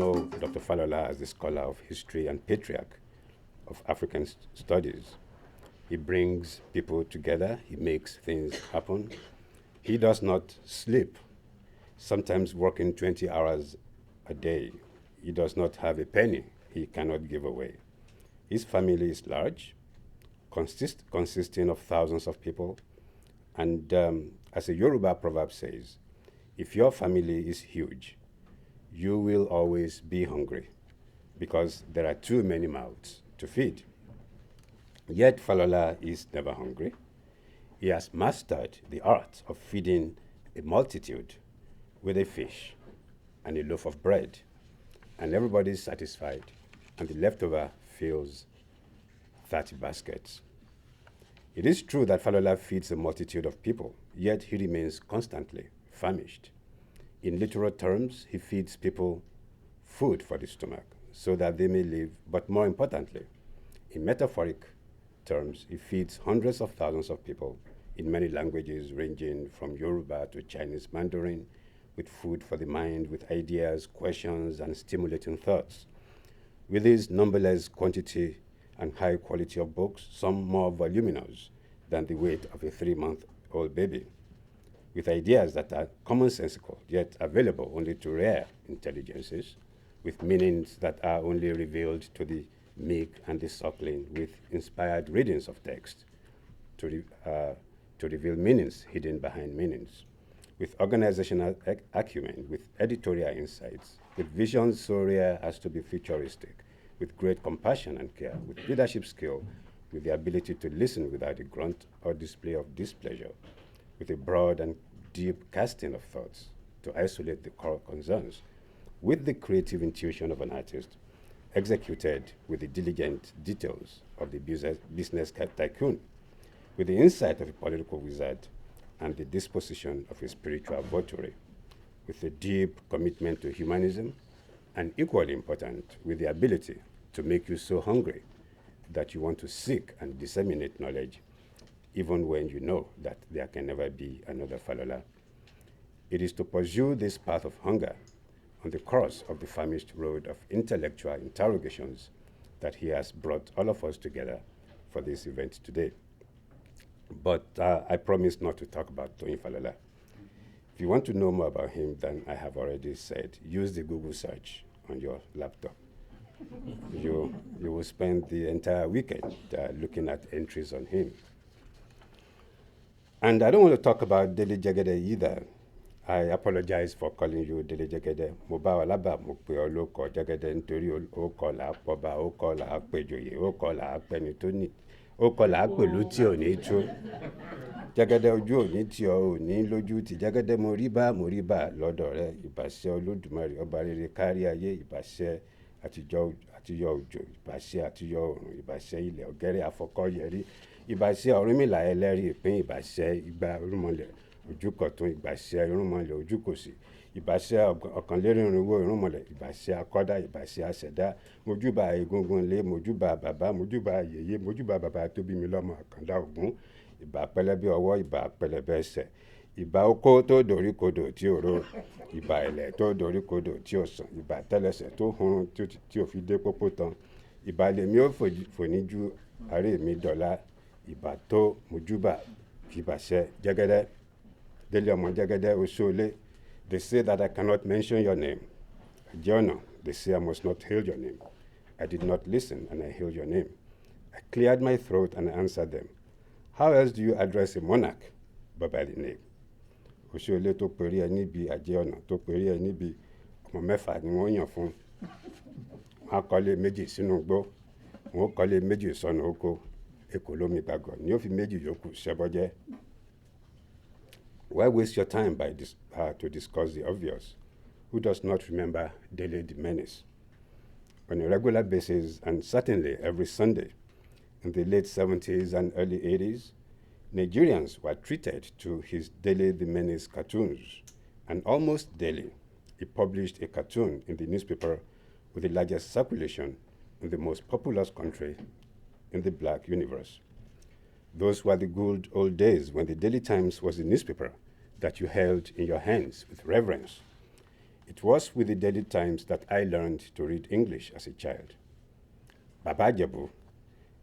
know Dr. Falola as the scholar of history and patriarch of African studies. He brings people together. He makes things happen. He does not sleep, sometimes working 20 hours a day. He does not have a penny he cannot give away. His family is large, consisting of thousands of people. And as a Yoruba proverb says, if your family is huge, you will always be hungry because there are too many mouths to feed. Yet Falola is never hungry. He has mastered the art of feeding a multitude with a fish and a loaf of bread, and everybody is satisfied, and the leftover fills 30 baskets. It is true that Falola feeds a multitude of people, yet he remains constantly famished. In literal terms, he feeds people food for the stomach so that they may live, but more importantly, in metaphoric terms, he feeds hundreds of thousands of people in many languages ranging from Yoruba to Chinese Mandarin, with food for the mind, with ideas, questions, and stimulating thoughts. With his numberless quantity and high quality of books, some more voluminous than the weight of a 3-month-old baby, with ideas that are commonsensical, yet available only to rare intelligences, with meanings that are only revealed to the meek and the suckling, with inspired readings of text to reveal meanings hidden behind meanings, with organizational acumen, with editorial insights, with visions so rare as to be futuristic, with great compassion and care, with leadership skill, with the ability to listen without a grunt or display of displeasure, with a broad and deep casting of thoughts to isolate the core concerns, with the creative intuition of an artist, executed with the diligent details of the business tycoon, with the insight of a political wizard and the disposition of a spiritual votary, with a deep commitment to humanism, and equally important, with the ability to make you so hungry that you want to seek and disseminate knowledge, even when you know that there can never be another Falola. It is to pursue this path of hunger on the course of the famished road of intellectual interrogations that he has brought all of us together for this event today. But I promise not to talk about Toyin Falola. If you want to know more about him than I have already said, use the Google search on your laptop. You will spend the entire weekend looking at entries on him. And I don't want to talk about Dele Jegede either. I apologize for calling you Dele Jegede. Mo bá wa lábàá mo pe ọ lóko Jegede nítorí ó kọlà pọba, ó kọlà péjoyè, ó kọlà pẹni tó ní, ó kọlà pẹ̀lú tí ò ní tú. Jegede ojú ò ní tí ọ ò ní lójú ti Jegede mo rí bá lọ́dọ̀ rẹ, ìbàṣẹ Olódùmarè ọba rere kárí ayé, ìbàṣẹ àtijọ́ òjò, ìbàṣẹ àtijọ́ òrùn, ìbàṣẹ ilẹ̀ ọ̀gẹ́rẹ́ àfọkọ́yẹrí, ìbàṣẹ Ọ̀rúnmìlà ẹlẹ́rìí ìpín, ìbàṣẹ igba irúnmọlẹ̀ ojúkọ̀tún, ìbàṣẹ irúnmọlẹ̀ ojúkòsì, ìbàṣẹ ọ̀kànlérìnrínwó irúnmọlẹ̀, ìbàṣẹ akọ́dá, ìbàṣẹ àṣẹ̀dá, mojúbà egungun lé, mojúbà bàbá, mojúbà yèyé, mojúbà bàbá tó bí mi lọ́mọ àkàndá Ògún, ìbà pẹlẹbẹ ọwọ́, ìbà pẹlẹbẹ ẹsẹ̀, ìbà okó tó doríkodò tí ò ró, ìbà ẹ̀lẹ̀ tó doríkodò tí ò sàn, ìbà tẹ́lẹsẹ̀ tó hunrun tí ò fi dé pópó tán, ìbà lèmi ó fòníjú àárẹ̀ mi dọ̀la, ìbà tó mojúbà ìbàṣẹ Jegede. Dele ọmọ Jegede Oṣoolé. They say that I cannot mention your name. Jono, they say I must not hail your name. I did not listen and I hailed your name. I cleared my throat and I answered them. How else do you address a monarch but by the name? Oṣoolé tó pèrè ẹ níbi àjẹ́ ọ̀nà tó pèrè ẹ níbi ọmọ mẹ́fà ni wọ́n yàn fún. Wọ́n á kọ́lé méjì sínú igbó, wọ́n ó kọ́lé méjì sọ́nà oko, èkó lómi gbàgọ̀ ni ó fi méjì yòókù ṣẹbọjẹ́. Why waste your time to discuss the obvious? Who does not remember Dele the Menace? On a regular basis, and certainly every Sunday, in the late 70s and early 80s, Nigerians were treated to his Dele the Menace cartoons, and almost daily, he published a cartoon in the newspaper with the largest circulation in the most populous country in the Black universe. Those were the good old days when the Daily Times was the newspaper that you held in your hands with reverence. It was with the Daily Times that I learned to read English as a child. Baba Jebu,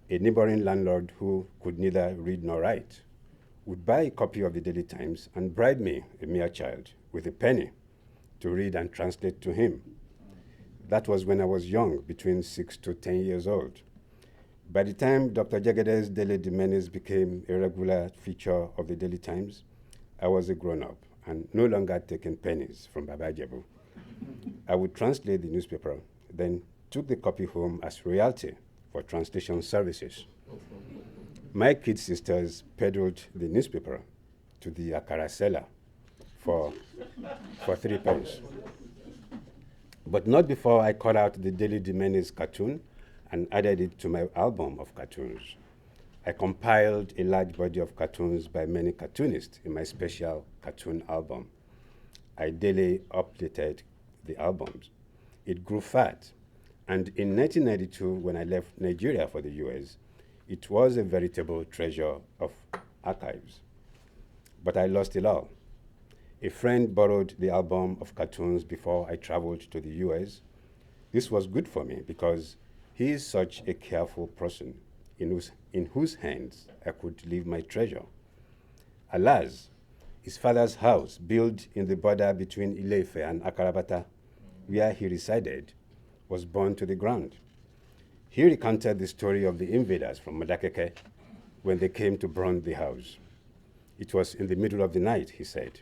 a neighboring landlord who could neither read nor write, would buy a copy of the Daily Times and bribe me, a mere child, with a penny to read and translate to him. That was when I was young, between 6 to 10 years old. By the time Dr. Jegede's Dele Jegede became a regular feature of the Daily Times, I was a grown-up and no longer taking pennies from Baba Jebu. I would translate the newspaper, then took the copy home as royalty for translation services. My kid sisters peddled the newspaper to the Akara seller for 3 pence. But not before I cut out the Daily Jimenez cartoon and added it to my album of cartoons. I compiled a large body of cartoons by many cartoonists in my special cartoon album. I daily updated the albums. It grew fat, and in 1992, when I left Nigeria for the US, it was a veritable treasure of archives. But I lost it all. A friend borrowed the album of cartoons before I traveled to the US. This was good for me because he is such a careful person in whose hands I could leave my treasure. Alas, his father's house, built in the border between Ile-Ife and Akarabata, where he resided, was burned to the ground. He recounted the story of the invaders from Madakeke when they came to burn the house. It was in the middle of the night, he said.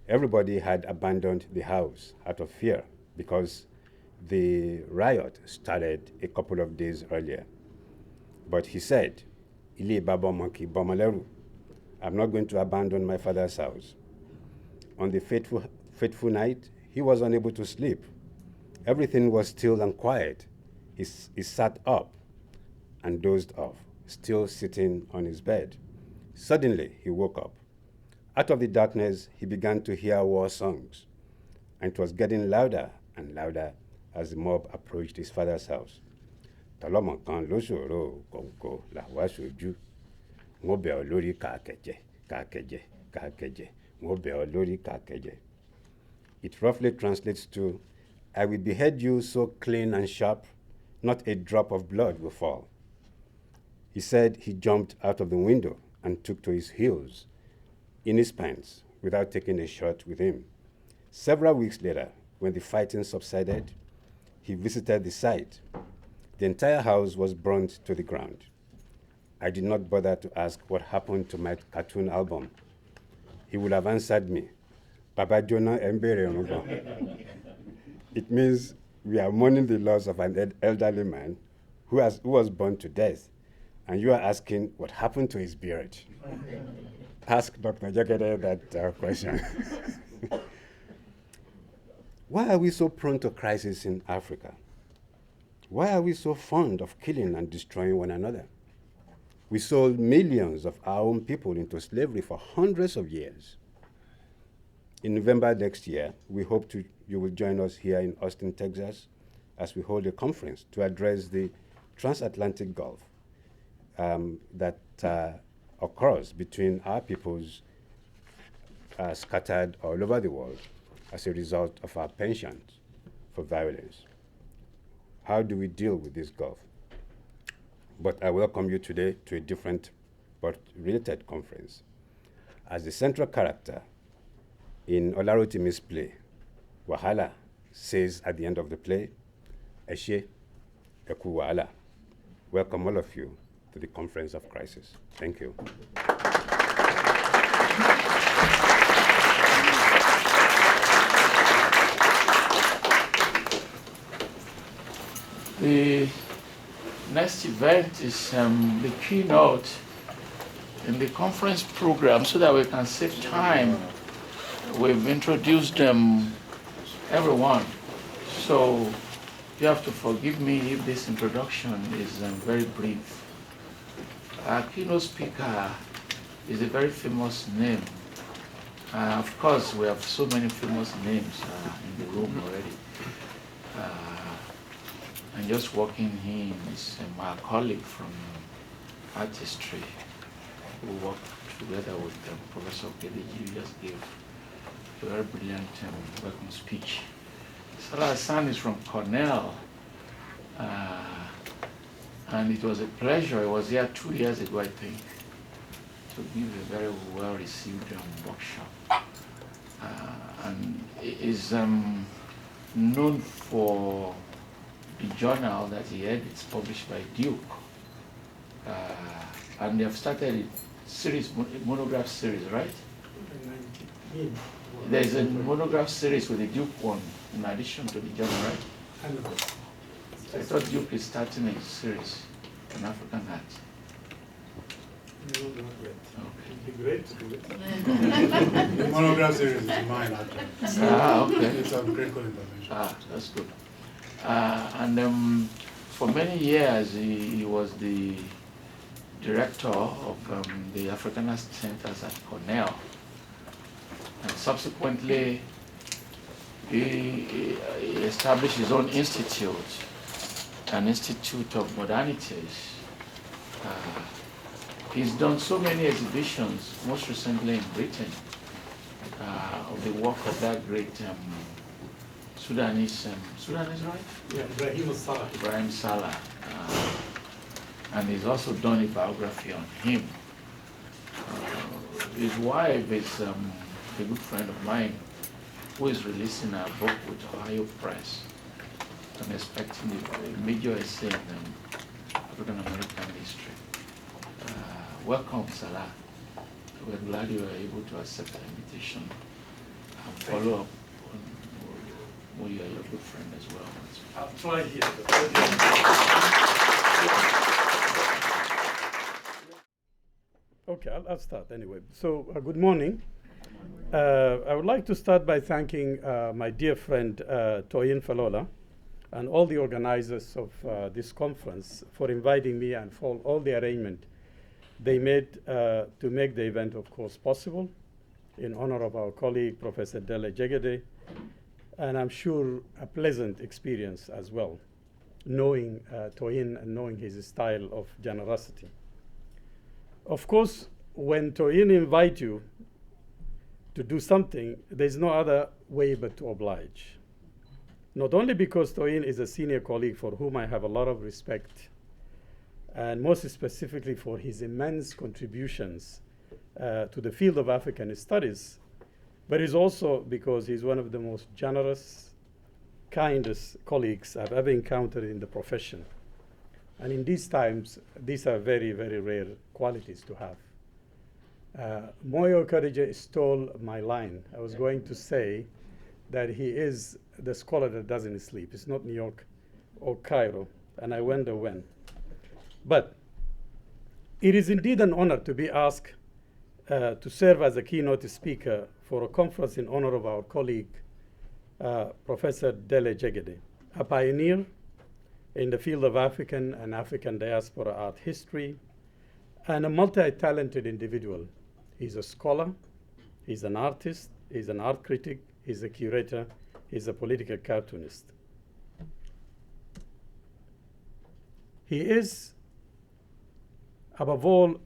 Everybody had abandoned the house out of fear because the riot started a couple of days earlier. But he said, Ile Baba Monkey Bomaleru, I'm not going to abandon my father's house. On the fateful night, he was unable to sleep. Everything was still and quiet. He sat up and dozed off, still sitting on his bed. Suddenly, he woke up. Out of the darkness, he began to hear war songs, and it was getting louder and louder as the mob approached his father's house. Tolomo kan lo soro konko la wa soju. Mo be olori kakeje. Mo be olori kakeje. It roughly translates to, I will behead you so clean and sharp, not a drop of blood will fall. He said he jumped out of the window and took to his heels in his pants without taking a shot with him. Several weeks later, when the fighting subsided, he visited the site. The entire house was burnt to the ground. I did not bother to ask what happened to my cartoon album. He would have answered me, Baba Jonah Mbere Onugo. It means we are mourning the loss of an elderly man who was burned to death, and you are asking what happened to his beard. Ask Dr. Jegede that question. Why are we so prone to crisis in Africa? Why are we so fond of killing and destroying one another? We sold millions of our own people into slavery for hundreds of years. In November next year, we hope you will join us here in Austin, Texas, as we hold a conference to address the transatlantic Gulf that occurs between our peoples scattered all over the world as a result of our penchant for violence. How do we deal with this Gulf? But I welcome you today to a different but related conference. As the central character in Olarotimi's play, Wahala says at the end of the play, Eshe, Eku Wahala. Welcome all of you to the Conference of Crisis. Thank you. The next event is the keynote in the conference program so that we can save time. We've introduced everyone, so you have to forgive me if this introduction is very brief. Our keynote speaker is a very famous name. Of course, we have so many famous names in the room already. And just walking in is my colleague from art history who worked together with Professor Okediji. Just gave a very brilliant welcome speech. Salah Hassan is from Cornell. And it was a pleasure. I was here 2 years ago, I think, to give a very well-received workshop. And is known for the journal that he edits, published by Duke. And they have started a series, monograph series, right? There's a monograph series with the Duke one, in addition to the journal, right? I thought Duke is starting a series on African art. No, not yet. Okay. It'd be great to do it. The monograph series is mine, actually. Okay. It's a critical intervention. That's good. And for many years, he was the director of the African Centers at Cornell. And subsequently, he established his own institute, an Institute of Modernities. He's done so many exhibitions, most recently in Britain, of the work of that great Sudanese, right? Yeah, Ibrahim Salah. And he's also done a biography on him. His wife is a good friend of mine who is releasing a book with Ohio Press. I'm expecting a major essay in African American history. Welcome, Salah. We're glad you were able to accept the invitation and follow up on Moyo, your good friend as well. I'll try here. Okay, I'll start anyway. So, good morning. I would like to start by thanking my dear friend Toyin Falola and all the organizers of this conference for inviting me and for all the arrangement they made to make the event, of course, possible in honor of our colleague, Professor Dele Jegede, and I'm sure a pleasant experience as well, knowing Toyin and knowing his style of generosity. Of course, when Toyin invites you to do something, there's no other way but to oblige. Not only because Toyin is a senior colleague for whom I have a lot of respect, and most specifically for his immense contributions to the field of African studies, but it's also because he's one of the most generous, kindest colleagues I've ever encountered in the profession. And in these times, these are very, very rare qualities to have. Moyo Okediji stole my line. I was going to say that he is the scholar that doesn't sleep. It's not New York or Cairo, and I wonder when. But it is indeed an honor to be asked to serve as a keynote speaker for a conference in honor of our colleague, Professor Dele Jegede, a pioneer in the field of African and African diaspora art history, and a multi-talented individual. He's a scholar, he's an artist, he's an art critic, he's a curator, he's a political cartoonist. He is, above all,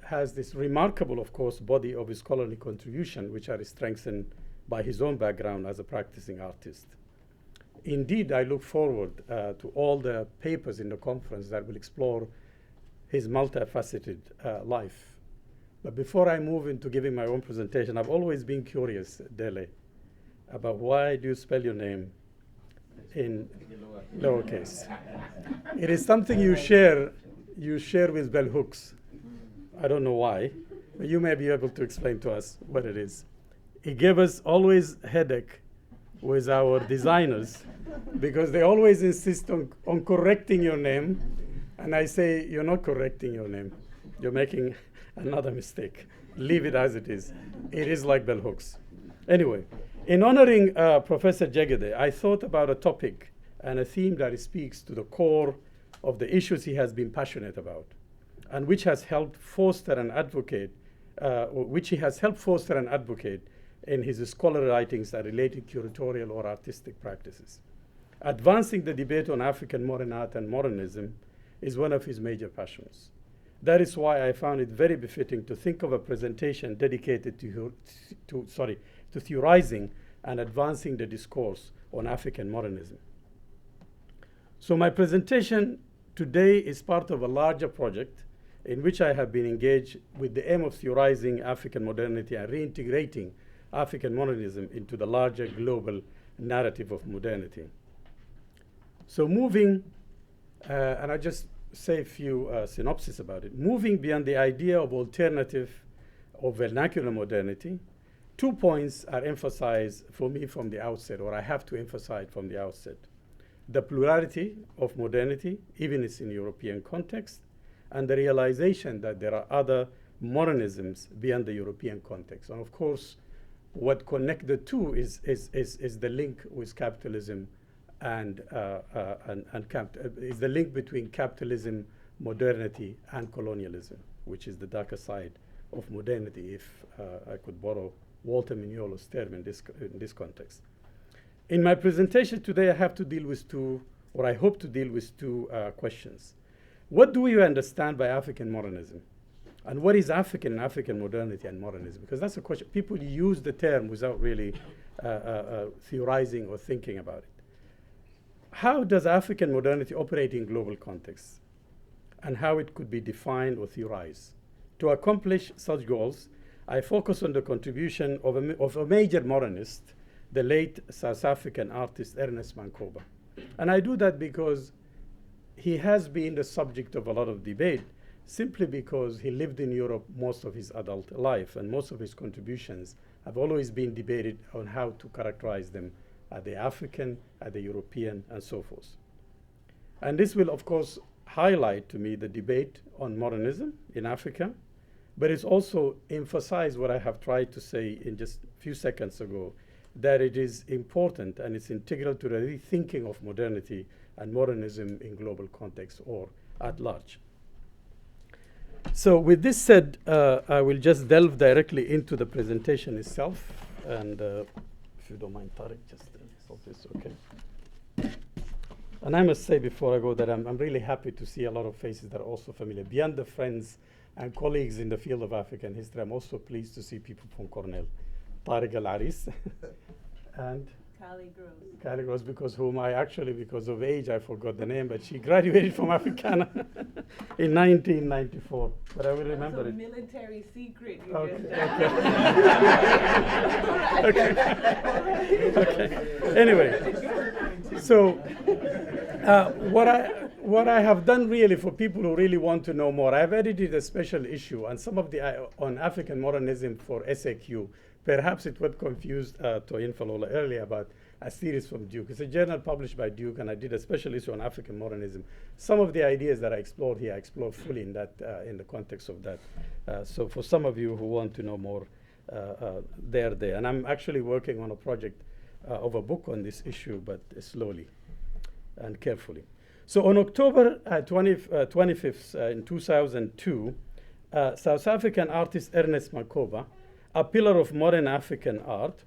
has this remarkable, of course, body of his scholarly contribution, which are strengthened by his own background as a practicing artist. Indeed, I look forward to all the papers in the conference that will explore his multifaceted life. But before I move into giving my own presentation, I've always been curious, Dele, about why do you spell your name in lowercase? It is something you share with bell hooks. I don't know why, but you may be able to explain to us what it is. It gave us always headache with our designers because they always insist on correcting your name. And I say, you're not correcting your name. You're making another mistake. Leave it as it is. It is like bell hooks. Anyway, in honoring Professor Jegede, I thought about a topic and a theme that speaks to the core of the issues he has been passionate about, and which has helped foster and advocate, in his scholarly writings that related curatorial or artistic practices. Advancing the debate on African modern art and modernism is one of his major passions. That is why I found it very befitting to think of a presentation dedicated to theorizing and advancing the discourse on African modernism. So my presentation today is part of a larger project in which I have been engaged with the aim of theorizing African modernity and reintegrating African modernism into the larger global narrative of modernity. So moving, and I just say a few synopses about it. Moving beyond the idea of alternative or vernacular modernity, 2 points are emphasized for me from the outset, or I have to emphasize from the outset. The plurality of modernity, even it's in European context, and the realization that there are other modernisms beyond the European context. And of course, what connects the two is the link with capitalism and is the link between capitalism, modernity, and colonialism, which is the darker side of modernity, if I could borrow Walter Mignolo's term in this context. In my presentation today, I have to deal with two, or I hope to deal with two questions. What do we understand by African modernism? And what is African modernity and modernism? Because that's a question. People use the term without really theorizing or thinking about it. How does African modernity operate in global context? And how it could be defined or theorized? To accomplish such goals, I focus on the contribution of a major modernist, the late South African artist Ernest Mancoba. And I do that because he has been the subject of a lot of debate, simply because he lived in Europe most of his adult life, and most of his contributions have always been debated on how to characterize them at the African, at the European, and so forth. And this will, of course, highlight to me the debate on modernism in Africa, but it's also emphasized what I have tried to say in just a few seconds ago, that it is important and it's integral to the rethinking of modernity and modernism in global context or at large. So with this said, I will just delve directly into the presentation itself. And if you don't mind, Tariq, just stop this, okay? And I must say before I go that I'm really happy to see a lot of faces that are also familiar. Beyond the friends and colleagues in the field of African history, I'm also pleased to see people from Cornell. Tariq Al-Aris and Kylie Gross, because of age, I forgot the name, but she graduated from Africana in 1994. But I will remember it. Military secret. Okay. Anyway, so what I have done really for people who really want to know more, I've edited a special issue on some of the on African modernism for SAQ. Perhaps it would confuse Toyin Falola earlier about a series from Duke. It's a journal published by Duke, and I did a special issue on African modernism. Some of the ideas that I explored here, I explored fully in that in the context of that. So for some of you who want to know more, they're there. And I'm actually working on a project of a book on this issue, but slowly and carefully. So on October 25th in 2002, South African artist Ernest Mancoba, a pillar of modern African art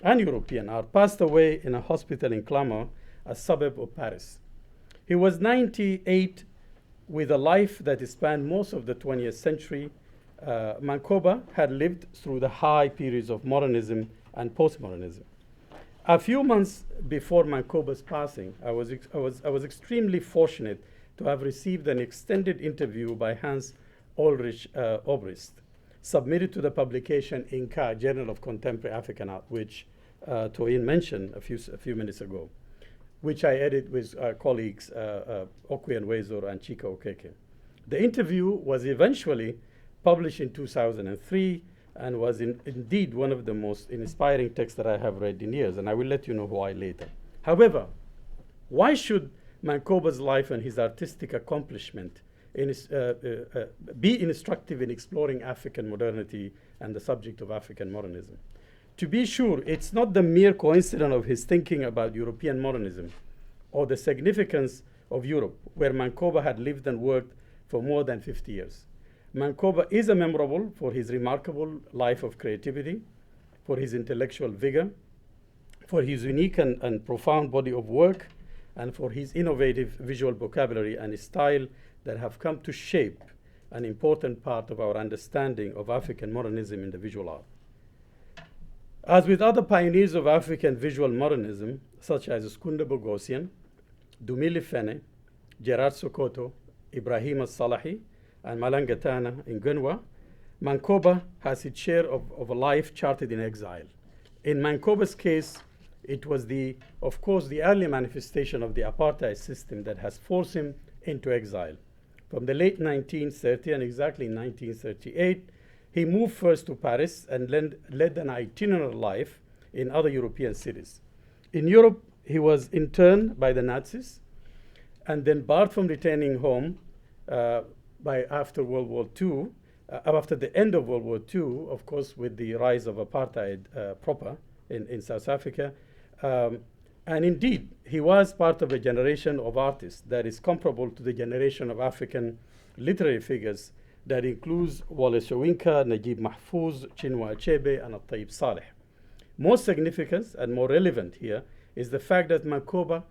and European art, passed away in a hospital in Clermont, a suburb of Paris. He was 98 with a life that spanned most of the 20th century. Mancoba had lived through the high periods of modernism and postmodernism. A few months before Mancoba's passing, I was extremely fortunate to have received an extended interview by Hans Ulrich Obrist, submitted to the publication Inca, Journal of Contemporary African Art, which Toyin mentioned a few minutes ago, which I edited with colleagues Okwe and Wezor and Chika Okeke. The interview was eventually published in 2003 and was indeed one of the most inspiring texts that I have read in years, and I will let you know why later. However, why should Mancoba's life and his artistic accomplishment be instructive in exploring African modernity and the subject of African modernism? To be sure, it's not the mere coincidence of his thinking about European modernism or the significance of Europe, where Mancoba had lived and worked for more than 50 years. Mancoba is memorable for his remarkable life of creativity, for his intellectual vigor, for his unique and profound body of work, and for his innovative visual vocabulary and style that have come to shape an important part of our understanding of African modernism in the visual art. As with other pioneers of African visual modernism, such as Skunda Bogosian, Dumili Fene, Gerard Sokoto, Ibrahim Salahi, and Malangatana in Gunwa, Mankoba has its share of a life charted in exile. In Mankoba's case, it was of course, the early manifestation of the apartheid system that has forced him into exile. From the late 1930 and exactly 1938, he moved first to Paris and led an itinerant life in other European cities. In Europe, he was interned by the Nazis and then barred from returning home after World War II, after the end of World War II, of course, with the rise of apartheid proper in South Africa. And indeed, he was part of a generation of artists that is comparable to the generation of African literary figures that includes Wole Soyinka, Najib Mahfouz, Chinua Achebe, and At-Taib Saleh. More significant and more relevant here is the fact that Mankoba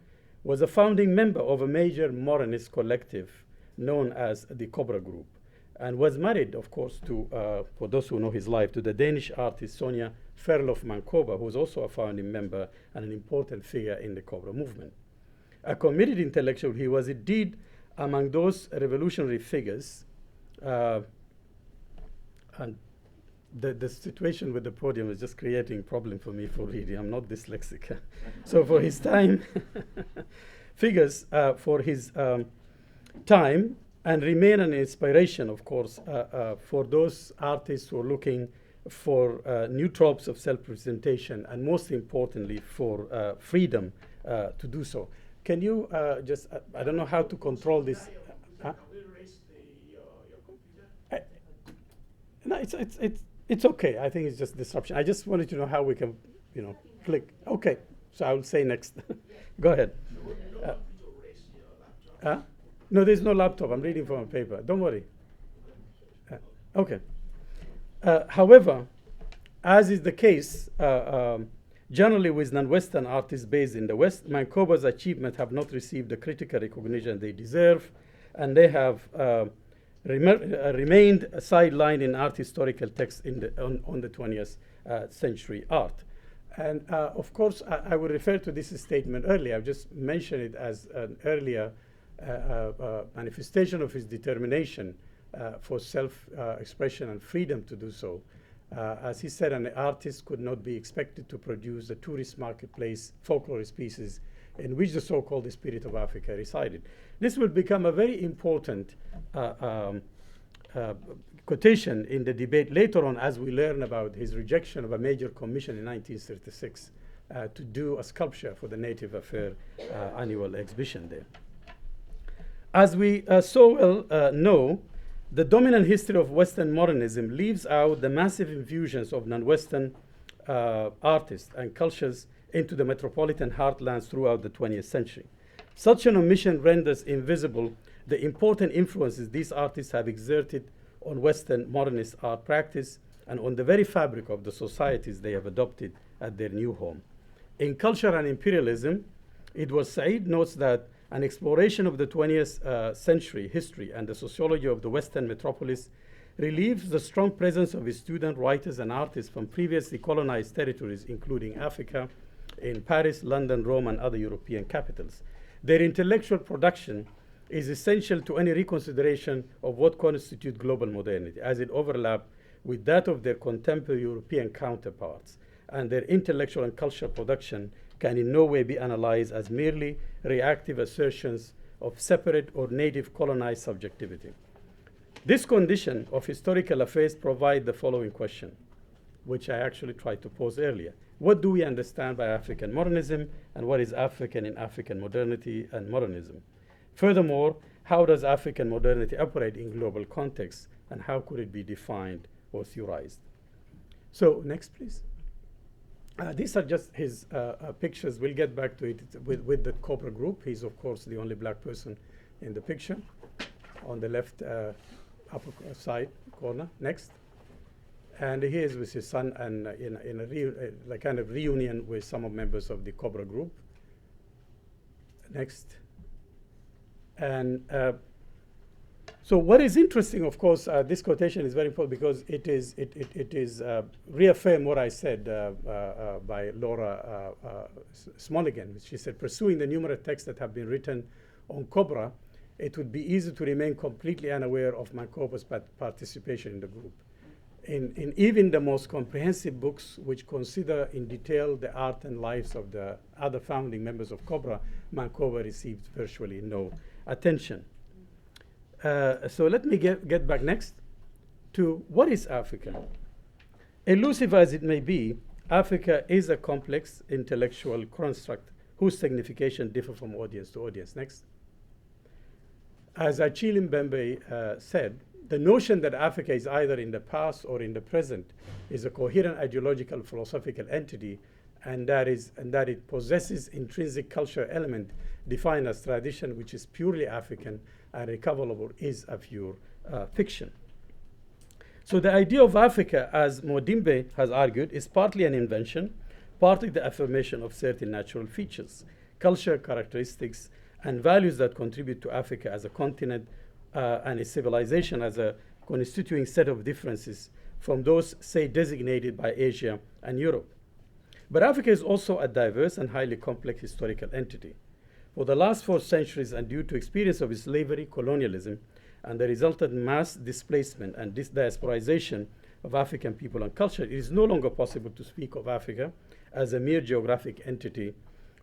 was a founding member of a major modernist collective known as the Cobra Group, and was married, of course, to, for those who know his life, to the Danish artist Sonia Ferlof Mankoba, who was also a founding member and an important figure in the Cobra movement. A committed intellectual, he was indeed among those revolutionary figures. And the situation with the podium is just creating a problem for me for reading. I'm not dyslexic. So for his time, figures for his time, and remain an inspiration, of course, for those artists who are looking for new tropes of self-presentation, and most importantly, for freedom to do so. Can you just, I don't know how to control this. No, it's okay. I think it's just disruption. I just wanted to know how we can, click. Okay, so I will say next. Go ahead. No, there's no laptop. I'm reading from a paper. Don't worry. Okay. However, as is the case generally with non-Western artists based in the West, Mankoba's achievements have not received the critical recognition they deserve, and they have remained sidelined in art historical texts on the 20th century art. And of course, I will refer to this statement earlier. I've just mentioned it as an earlier manifestation of his determination for self-expression and freedom to do so. As he said, an artist could not be expected to produce a tourist marketplace folklorist pieces in which the so-called spirit of Africa resided. This will become a very important quotation in the debate later on, as we learn about his rejection of a major commission in 1936 to do a sculpture for the Native Affair annual exhibition there. As we so well know, the dominant history of Western modernism leaves out the massive infusions of non-Western artists and cultures into the metropolitan heartlands throughout the 20th century. Such an omission renders invisible the important influences these artists have exerted on Western modernist art practice and on the very fabric of the societies they have adopted at their new home. In Culture and Imperialism, Edward Said notes that an exploration of the 20th century history and the sociology of the Western metropolis relieves the strong presence of his student writers and artists from previously colonized territories, including Africa, in Paris, London, Rome, and other European capitals. Their intellectual production is essential to any reconsideration of what constitutes global modernity, as it overlaps with that of their contemporary European counterparts, and their intellectual and cultural production can in no way be analyzed as merely reactive assertions of separate or native colonized subjectivity. This condition of historical affairs provides the following question, which I actually tried to pose earlier. What do we understand by African modernism, and what is African in African modernity and modernism? Furthermore, how does African modernity operate in global context, and how could it be defined or theorized? So next, please. These are just his pictures. We'll get back to it with the Cobra Group. He's, of course, the only black person in the picture on the left upper side corner. Next. And he is with his son and in a kind of reunion with some of members of the Cobra Group. Next. And So what is interesting, of course, this quotation is very important because it is reaffirm what I said by Laura Smoligan. She said, pursuing the numerous texts that have been written on Cobra, it would be easy to remain completely unaware of Mancoba's participation in the group. In even the most comprehensive books which consider in detail the art and lives of the other founding members of Cobra, Mancoba received virtually no attention. So let me get back next to what is Africa. Elusive as it may be, Africa is a complex intellectual construct whose signification differs from audience to audience. Next. As Achille Mbembe said, the notion that Africa is either in the past or in the present is a coherent ideological philosophical entity, and that it possesses intrinsic cultural element defined as tradition, which is purely African and recoverable, is a pure fiction. So the idea of Africa, as Modimbe has argued, is partly an invention, partly the affirmation of certain natural features, culture, characteristics, and values that contribute to Africa as a continent and a civilization as a constituting set of differences from those, say, designated by Asia and Europe. But Africa is also a diverse and highly complex historical entity. For the last 4 centuries, and due to experience of slavery, colonialism, and the resultant mass displacement and diasporization of African people and culture, it is no longer possible to speak of Africa as a mere geographic entity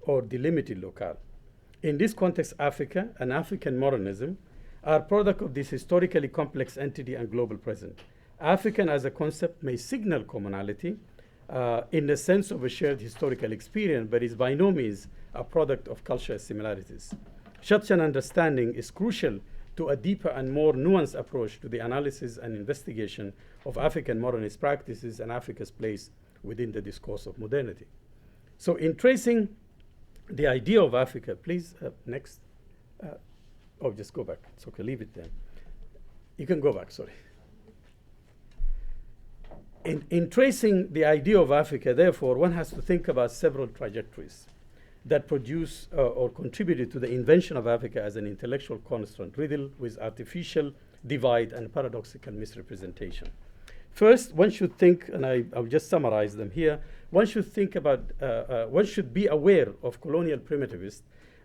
or delimited locale. In this context, Africa and African modernism are product of this historically complex entity and global present. African as a concept may signal commonality in the sense of a shared historical experience, but is by no means a product of cultural similarities. Such an understanding is crucial to a deeper and more nuanced approach to the analysis and investigation of African modernist practices and Africa's place within the discourse of modernity. So in tracing the idea of Africa, please, next. Oh, just go back. It's okay, leave it there. You can go back, sorry. In tracing the idea of Africa, therefore, one has to think about several trajectories that produce or contributed to the invention of Africa as an intellectual construct, riddled with artificial divide and paradoxical misrepresentation. First, one should think, and I'll just summarize them here, one should think about, one should be aware of colonial primitivist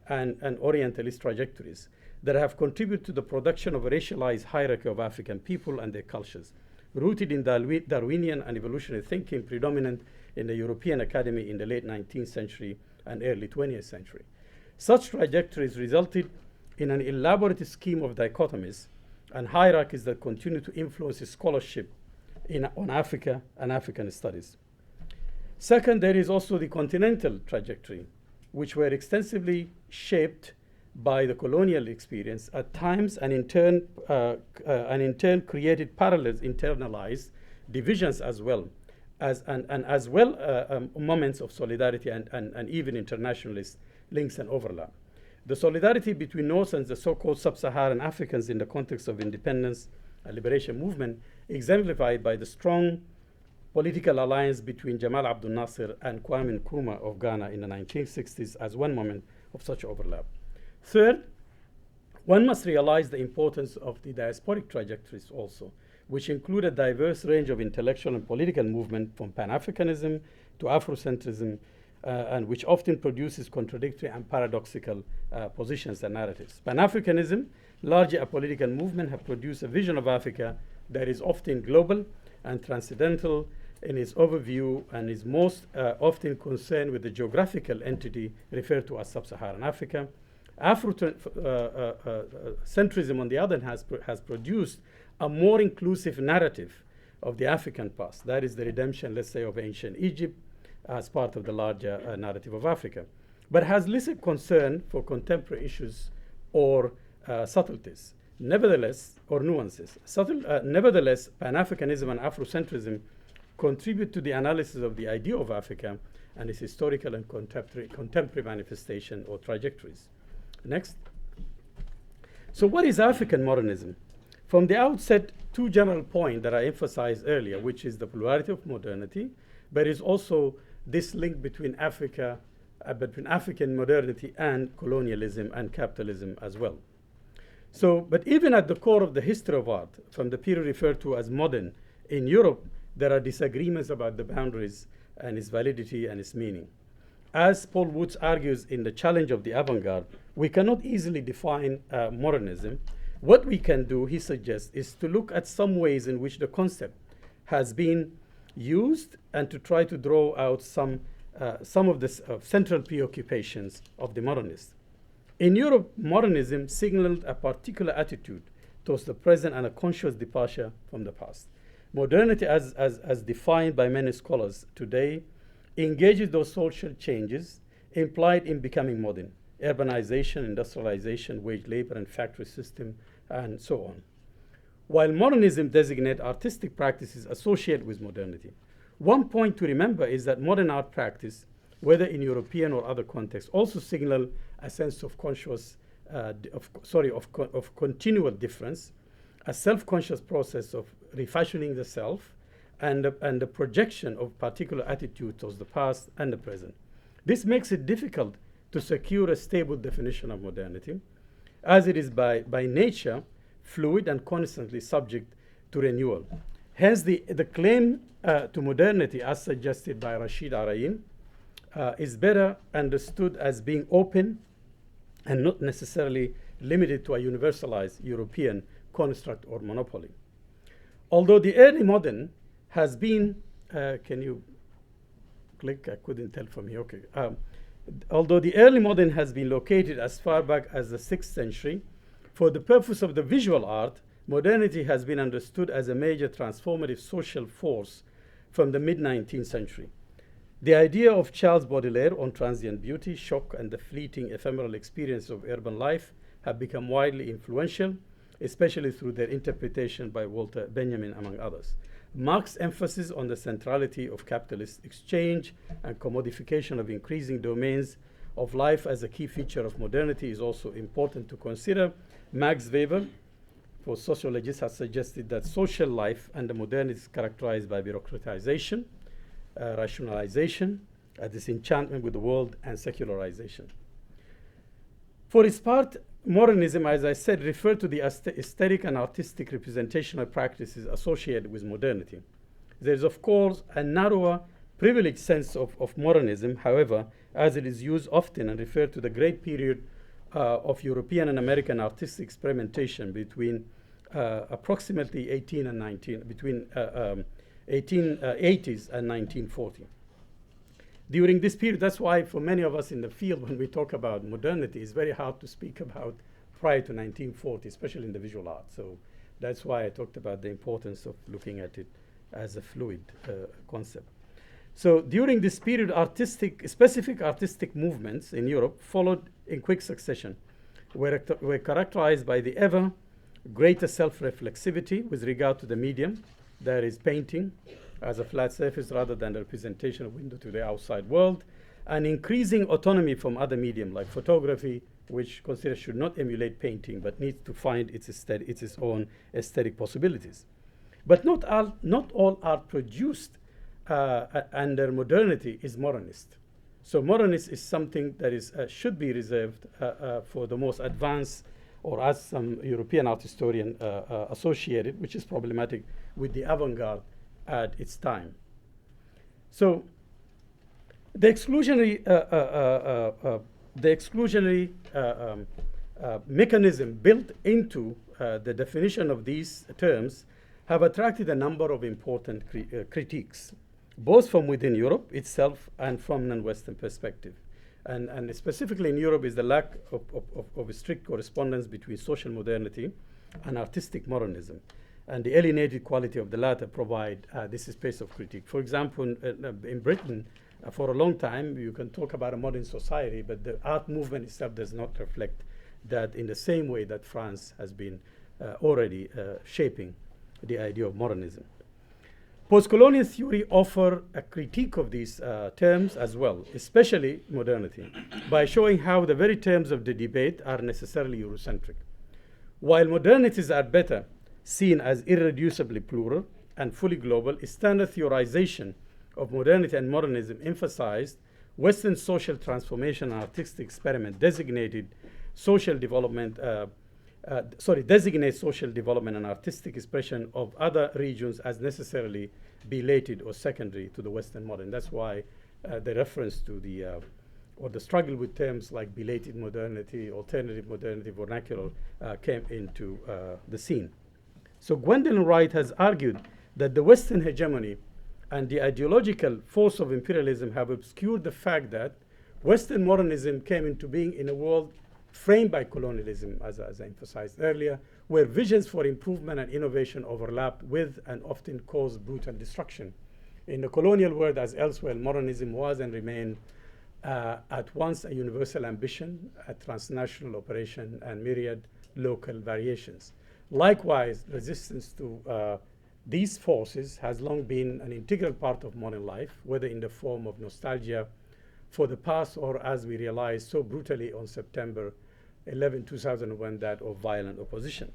and Orientalist trajectories that have contributed to the production of a racialized hierarchy of African people and their cultures, rooted in Darwinian and evolutionary thinking predominant in the European academy in the late 19th century and early 20th century. Such trajectories resulted in an elaborate scheme of dichotomies and hierarchies that continue to influence scholarship on Africa and African studies. Second, there is also the continental trajectory, which were extensively shaped by the colonial experience at times, and in turn created parallels, internalized divisions as well as moments of solidarity and even internationalist links and overlap. The solidarity between North and the so-called sub-Saharan Africans in the context of independence and liberation movement exemplified by the strong political alliance between Jamal Abdel Nasser and Kwame Nkrumah of Ghana in the 1960s as one moment of such overlap. Third, one must realize the importance of the diasporic trajectories also, which include a diverse range of intellectual and political movement from Pan-Africanism to Afrocentrism, and which often produces contradictory and paradoxical positions and narratives. Pan-Africanism, largely a political movement, have produced a vision of Africa that is often global and transcendental in its overview and is most often concerned with the geographical entity referred to as sub-Saharan Africa. Afrocentrism, on the other hand, has produced a more inclusive narrative of the African past. That is the redemption, let's say, of ancient Egypt as part of the larger narrative of Africa, but has little concern for contemporary issues or subtleties. Nevertheless, or nuances. Nevertheless, Pan-Africanism and Afrocentrism contribute to the analysis of the idea of Africa and its historical and contemporary manifestation or trajectories. Next. So what is African modernism? From the outset, 2 general points that I emphasized earlier, which is the plurality of modernity, but is also this link between Africa, between African modernity and colonialism and capitalism as well. So, but even at the core of the history of art, from the period referred to as modern, in Europe, there are disagreements about the boundaries and its validity and its meaning. As Paul Woods argues in The Challenge of the Avant-Garde, we cannot easily define modernism. What we can do, he suggests, is to look at some ways in which the concept has been used and to try to draw out some of the central preoccupations of the modernists. In Europe, modernism signaled a particular attitude towards the present and a conscious departure from the past. Modernity, as defined by many scholars today, engages those social changes implied in becoming modern: urbanization, industrialization, wage labor, and factory system, and so on. While modernism designates artistic practices associated with modernity, one point to remember is that modern art practice, whether in European or other contexts, also signal a sense of conscious, of continual difference, a self-conscious process of refashioning the self, and the projection of particular attitude towards the past and the present. This makes it difficult to secure a stable definition of modernity, as it is by nature fluid and constantly subject to renewal. Hence, the claim to modernity, as suggested by Rashid Arain, is better understood as being open and not necessarily limited to a universalized European construct or monopoly. Although the early modern has been, can you click? I couldn't tell from here, okay. Although the early modern has been located as far back as the 6th century, for the purpose of the visual art, modernity has been understood as a major transformative social force from the mid-19th century. The idea of Charles Baudelaire on transient beauty, shock, and the fleeting ephemeral experience of urban life have become widely influential, especially through their interpretation by Walter Benjamin, among others. Marx's emphasis on the centrality of capitalist exchange and commodification of increasing domains of life as a key feature of modernity is also important to consider. Max Weber, for sociologists, has suggested that social life under modernity is characterized by bureaucratization, rationalization, disenchantment with the world, and secularization. For its part, modernism, as I said, referred to the aesthetic and artistic representational practices associated with modernity. There is, of course, a narrower, privileged sense of modernism, however, as it is used often and referred to the great period of European and American artistic experimentation between approximately 1880s and 1940. During this period, that's why for many of us in the field, when we talk about modernity, it's very hard to speak about prior to 1940, especially in the visual art. So that's why I talked about the importance of looking at it as a fluid concept. So during this period, specific artistic movements in Europe followed in quick succession, were characterized by the ever greater self-reflexivity with regard to the medium, that is painting as a flat surface rather than a representation of window to the outside world, and increasing autonomy from other medium like photography, which considered should not emulate painting but needs to find its own aesthetic possibilities. But not all art produced under modernity is modernist. So modernist is something that is should be reserved for the most advanced, or as some European art historian associated, which is problematic, with the avant-garde at its time. So the exclusionary mechanism built into the definition of these terms have attracted a number of important critiques, both from within Europe itself and from non-Western perspective. And specifically in Europe is the lack of a strict correspondence between social modernity and artistic modernism. And the alienated quality of the latter provide this space of critique. For example, in Britain, for a long time, you can talk about a modern society, but the art movement itself does not reflect that in the same way that France has been already shaping the idea of modernism. Postcolonial theory offer a critique of these terms as well, especially modernity, by showing how the very terms of the debate are necessarily Eurocentric. While modernities are better seen as irreducibly plural and fully global, standard theorization of modernity and modernism emphasized Western social transformation and artistic experiment designated social development designate social development and artistic expression of other regions as necessarily belated or secondary to the Western modern. That's why the reference to or the struggle with terms like belated modernity, alternative modernity, vernacular came into the scene. So Gwendolyn Wright has argued that the Western hegemony and the ideological force of imperialism have obscured the fact that Western modernism came into being in a world framed by colonialism, as I emphasized earlier, where visions for improvement and innovation overlapped with and often caused brutal destruction. In the colonial world, as elsewhere, modernism was and remained at once a universal ambition, a transnational operation, and myriad local variations. Likewise, resistance to these forces has long been an integral part of modern life, whether in the form of nostalgia for the past or, as we realized so brutally on September 11, 2001, that of violent opposition.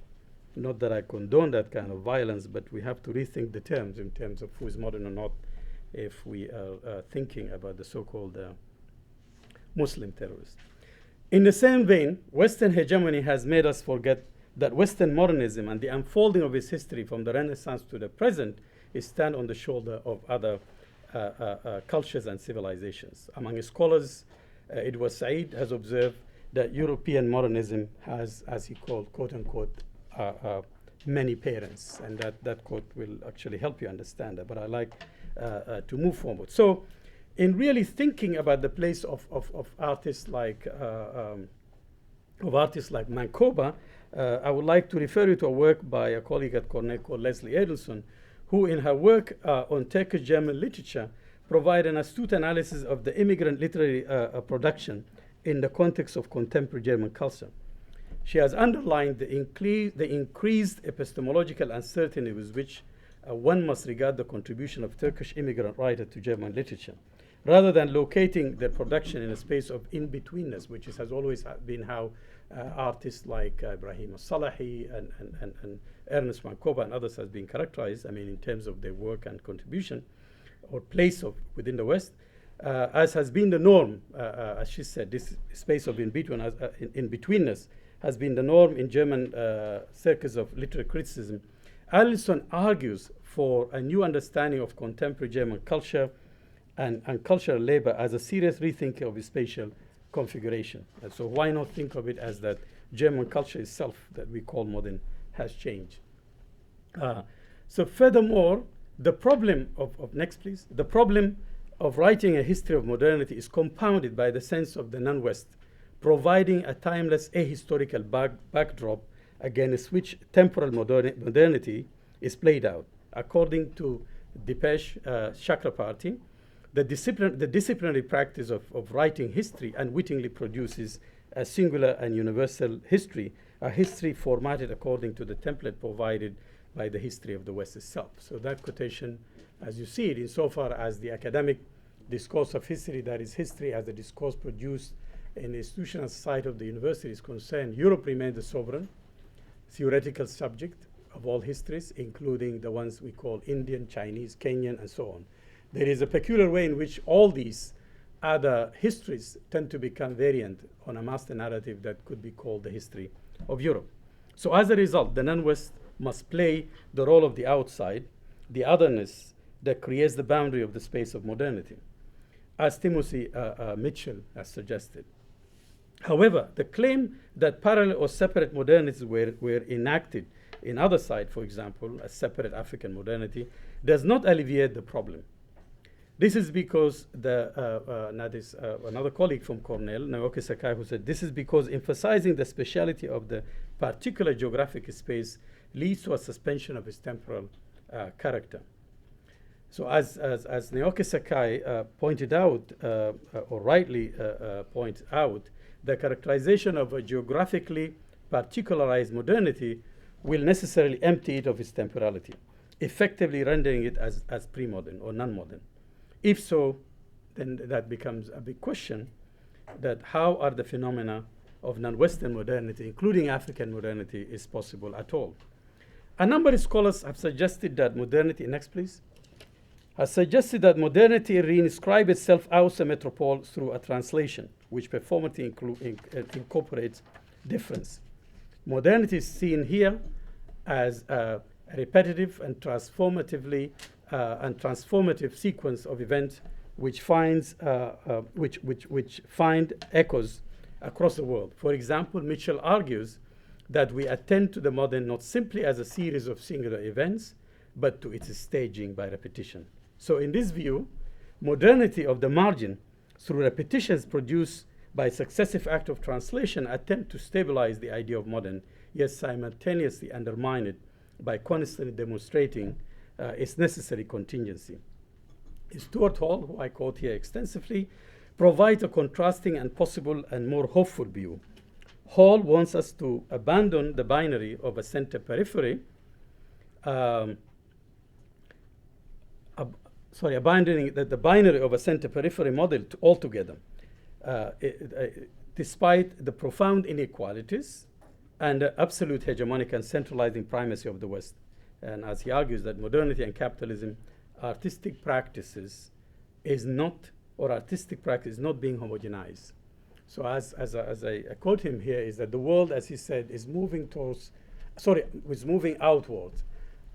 Not that I condone that kind of violence, but we have to rethink the terms in terms of who is modern or not if we are thinking about the so-called Muslim terrorists. In the same vein, Western hegemony has made us forget that Western modernism and the unfolding of its history from the Renaissance to the present is stand on the shoulder of other cultures and civilizations. Among scholars, Edward Said has observed that European modernism has, as he called, quote unquote, many parents. And that quote will actually help you understand that. But I like to move forward. So in really thinking about the place of artists like Mancoba, I would like to refer you to a work by a colleague at Cornell called Leslie Adelson, who in her work on Turkish-German literature provide an astute analysis of the immigrant literary production in the context of contemporary German culture. She has underlined the increased epistemological uncertainty with which one must regard the contribution of Turkish immigrant writers to German literature, rather than locating their production in a space of in-betweenness, which has always been how artists like Ibrahim Salahi and Ernest Mancoba and others has been characterized, I mean, in terms of their work and contribution or place within the West, as has been the norm, as she said, this space of in-betweenness has been the norm in German circles of literary criticism. Adelson argues for a new understanding of contemporary German culture and cultural labor as a serious rethinking of its spatial configuration. And so why not think of it as that German culture itself that we call modern has changed. So furthermore, the problem next please, the problem of writing a history of modernity is compounded by the sense of the non-West, providing a timeless ahistorical backdrop against which temporal modernity is played out. According to Dipesh Chakrabarty, the disciplinary practice of writing history unwittingly produces a singular and universal history, a history formatted according to the template provided by the history of the West itself. So that quotation, as you see it, insofar as the academic discourse of history, that is history as a discourse produced in the institutional side of the university is concerned, Europe remains the sovereign, theoretical subject of all histories, including the ones we call Indian, Chinese, Kenyan, and so on. There is a peculiar way in which all these other histories tend to become variant on a master narrative that could be called the history of Europe. So as a result, the non-West must play the role of the outside, the otherness that creates the boundary of the space of modernity, as Timothy Mitchell has suggested. However, the claim that parallel or separate modernities were enacted in other side, for example, a separate African modernity, does not alleviate the problem. This is because another colleague from Cornell, Naoki Sakai, who said, this is because emphasizing the speciality of the particular geographic space leads to a suspension of its temporal character. So as Naoki Sakai pointed out, or rightly points out, the characterization of a geographically particularized modernity will necessarily empty it of its temporality, effectively rendering it as pre-modern or non-modern. If so, then that becomes a big question, that how are the phenomena of non-Western modernity, including African modernity, is possible at all? A number of scholars have suggested that modernity, next please, has suggested that modernity reinscribes itself aus der Metropole through a translation, which performatively incorporates difference. Modernity is seen here as a repetitive and transformative sequence of events which finds which find echoes across the world. For example, Mitchell argues that we attend to the modern not simply as a series of singular events, but to its staging by repetition. So in this view, modernity of the margin through repetitions produced by successive act of translation attempt to stabilize the idea of modern, yet simultaneously undermine it by constantly demonstrating its necessary contingency. Stuart Hall, who I quote here extensively, provides a contrasting and possible and more hopeful view. Hall wants us to abandon the binary of a center periphery, abandoning the binary of a center periphery model altogether, despite the profound inequalities and the absolute hegemonic and centralizing primacy of the West. And as he argues that modernity and capitalism, artistic practices is not being homogenized. So as I quote him here, is that the world, as he said, is moving outwards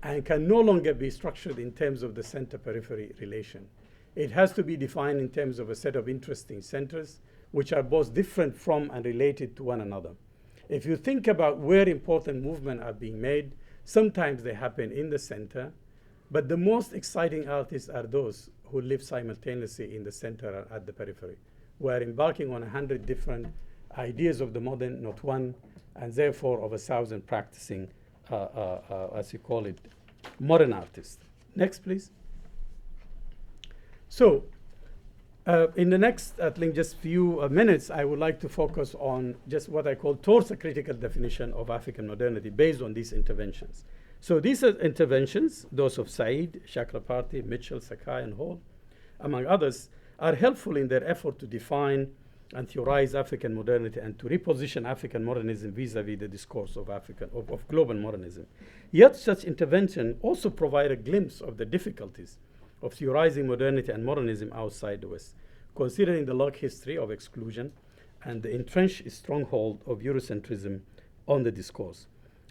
and can no longer be structured in terms of the center-periphery relation. It has to be defined in terms of a set of interesting centers, which are both different from and related to one another. If you think about where important movements are being made, sometimes they happen in the center, but the most exciting artists are those who live simultaneously in the center and at the periphery. We're embarking on 100 different ideas of the modern, not one, and therefore of 1,000 practicing, as you call it, modern artists. Next, please. So, in the next, I think, just few minutes, I would like to focus on just what I call towards a critical definition of African modernity based on these interventions. So these are interventions, those of Said, Chakrabarty, Mitchell, Sakai, and Hall, among others, are helpful in their effort to define and theorize African modernity and to reposition African modernism vis-a-vis the discourse of global modernism. Yet such intervention also provide a glimpse of the difficulties of theorizing modernity and modernism outside the West, considering the long history of exclusion and the entrenched stronghold of Eurocentrism on the discourse.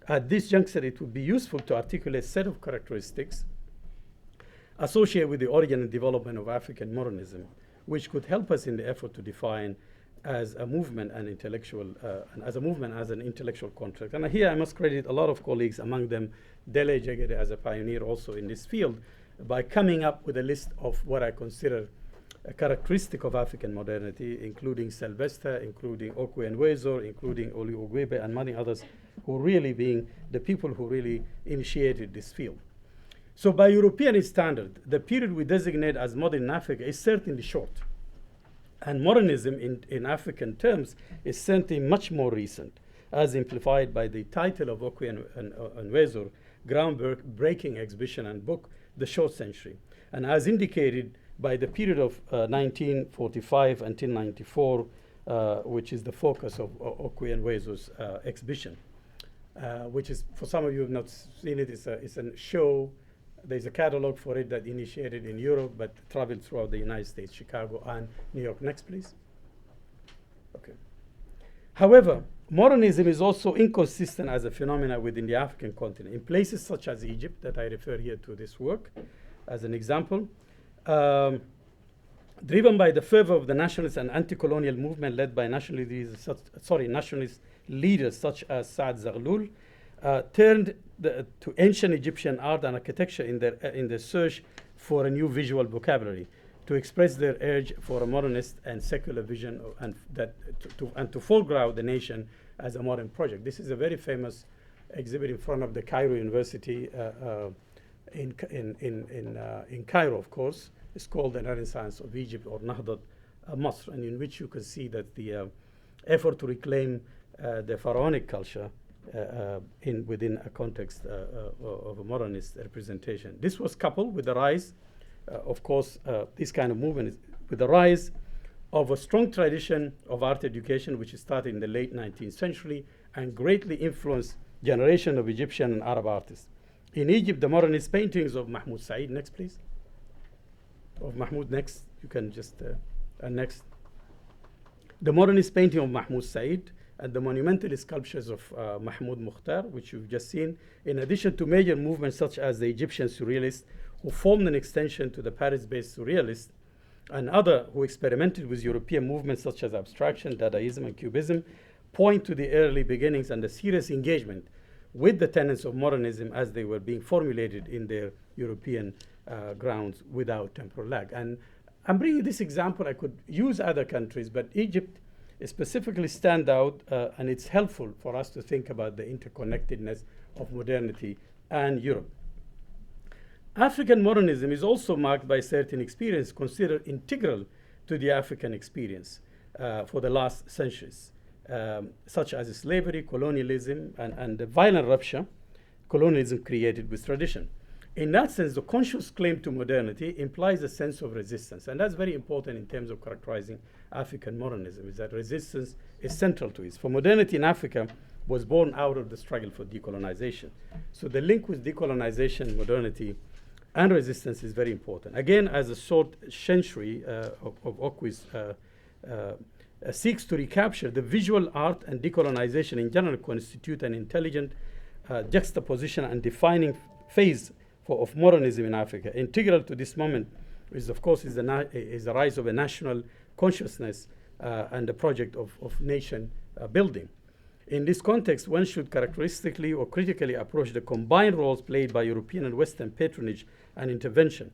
At this juncture, it would be useful to articulate a set of characteristics associated with the origin and development of African modernism, which could help us in the effort to define as a movement and as an intellectual contract. And here I must credit a lot of colleagues, among them Dele Jegede as a pioneer also in this field, by coming up with a list of what I consider a characteristic of African modernity, including Sylvester, including Okwe and Wezo, including Oli Ogwebe, and many others, who really being the people who really initiated this field. So by European standard, the period we designate as modern Africa is certainly short. And modernism in African terms is certainly much more recent, as amplified by the title of Okwe and Wezo, groundbreaking exhibition and book, The Short Century. And as indicated by the period of 1945 until 94, which is the focus of Okwe and Wezo's exhibition, which is, for some of you who have not seen it, it's a show. There's a catalog for it that initiated in Europe but traveled throughout the United States, Chicago and New York. Next, please. Okay. However, modernism is also inconsistent as a phenomenon within the African continent. In places such as Egypt, that I refer here to this work as an example, driven by the fervor of the nationalist and anti-colonial movement led by nationalist leaders such as Saad Zaghloul, turned to ancient Egyptian art and architecture in their search for a new visual vocabulary to express their urge for a modernist and secular vision and to foreground the nation as a modern project. This is a very famous exhibit in front of the Cairo University in Cairo, of course. It's called the Renaissance of Egypt, or Nahdat Masr, and in which you can see that the effort to reclaim the pharaonic culture within a context of a modernist representation. This was coupled with the rise, of course, this kind of movement, with the rise of a strong tradition of art education, which started in the late 19th century and greatly influenced generation of Egyptian and Arab artists. In Egypt, the modernist paintings of Mahmoud Said, next please, of Mahmoud, next, you can just, next. The modernist painting of Mahmoud Said and the monumental sculptures of Mahmoud Mukhtar, which you've just seen, in addition to major movements such as the Egyptian Surrealists, who formed an extension to the Paris-based Surrealists, and other who experimented with European movements such as abstraction, Dadaism, and Cubism, point to the early beginnings and the serious engagement with the tenets of modernism as they were being formulated in their European grounds without temporal lag. And I'm bringing this example. I could use other countries, but Egypt specifically stand out, and it's helpful for us to think about the interconnectedness of modernity and Europe. African modernism is also marked by certain experience considered integral to the African experience for the last centuries, such as slavery, colonialism, and the violent rupture colonialism created with tradition. In that sense, the conscious claim to modernity implies a sense of resistance, and that's very important in terms of characterizing African modernism, is that resistance is central to it. For modernity in Africa was born out of the struggle for decolonization. So the link with decolonization, modernity, and resistance is very important. Again, as a short century of Okwi's seeks to recapture the visual art and decolonization in general constitute an intelligent juxtaposition and defining phase of modernism in Africa. Integral to this moment is, of course, is the rise of a national consciousness and the project of nation building. In this context, one should characteristically or critically approach the combined roles played by European and Western patronage and intervention.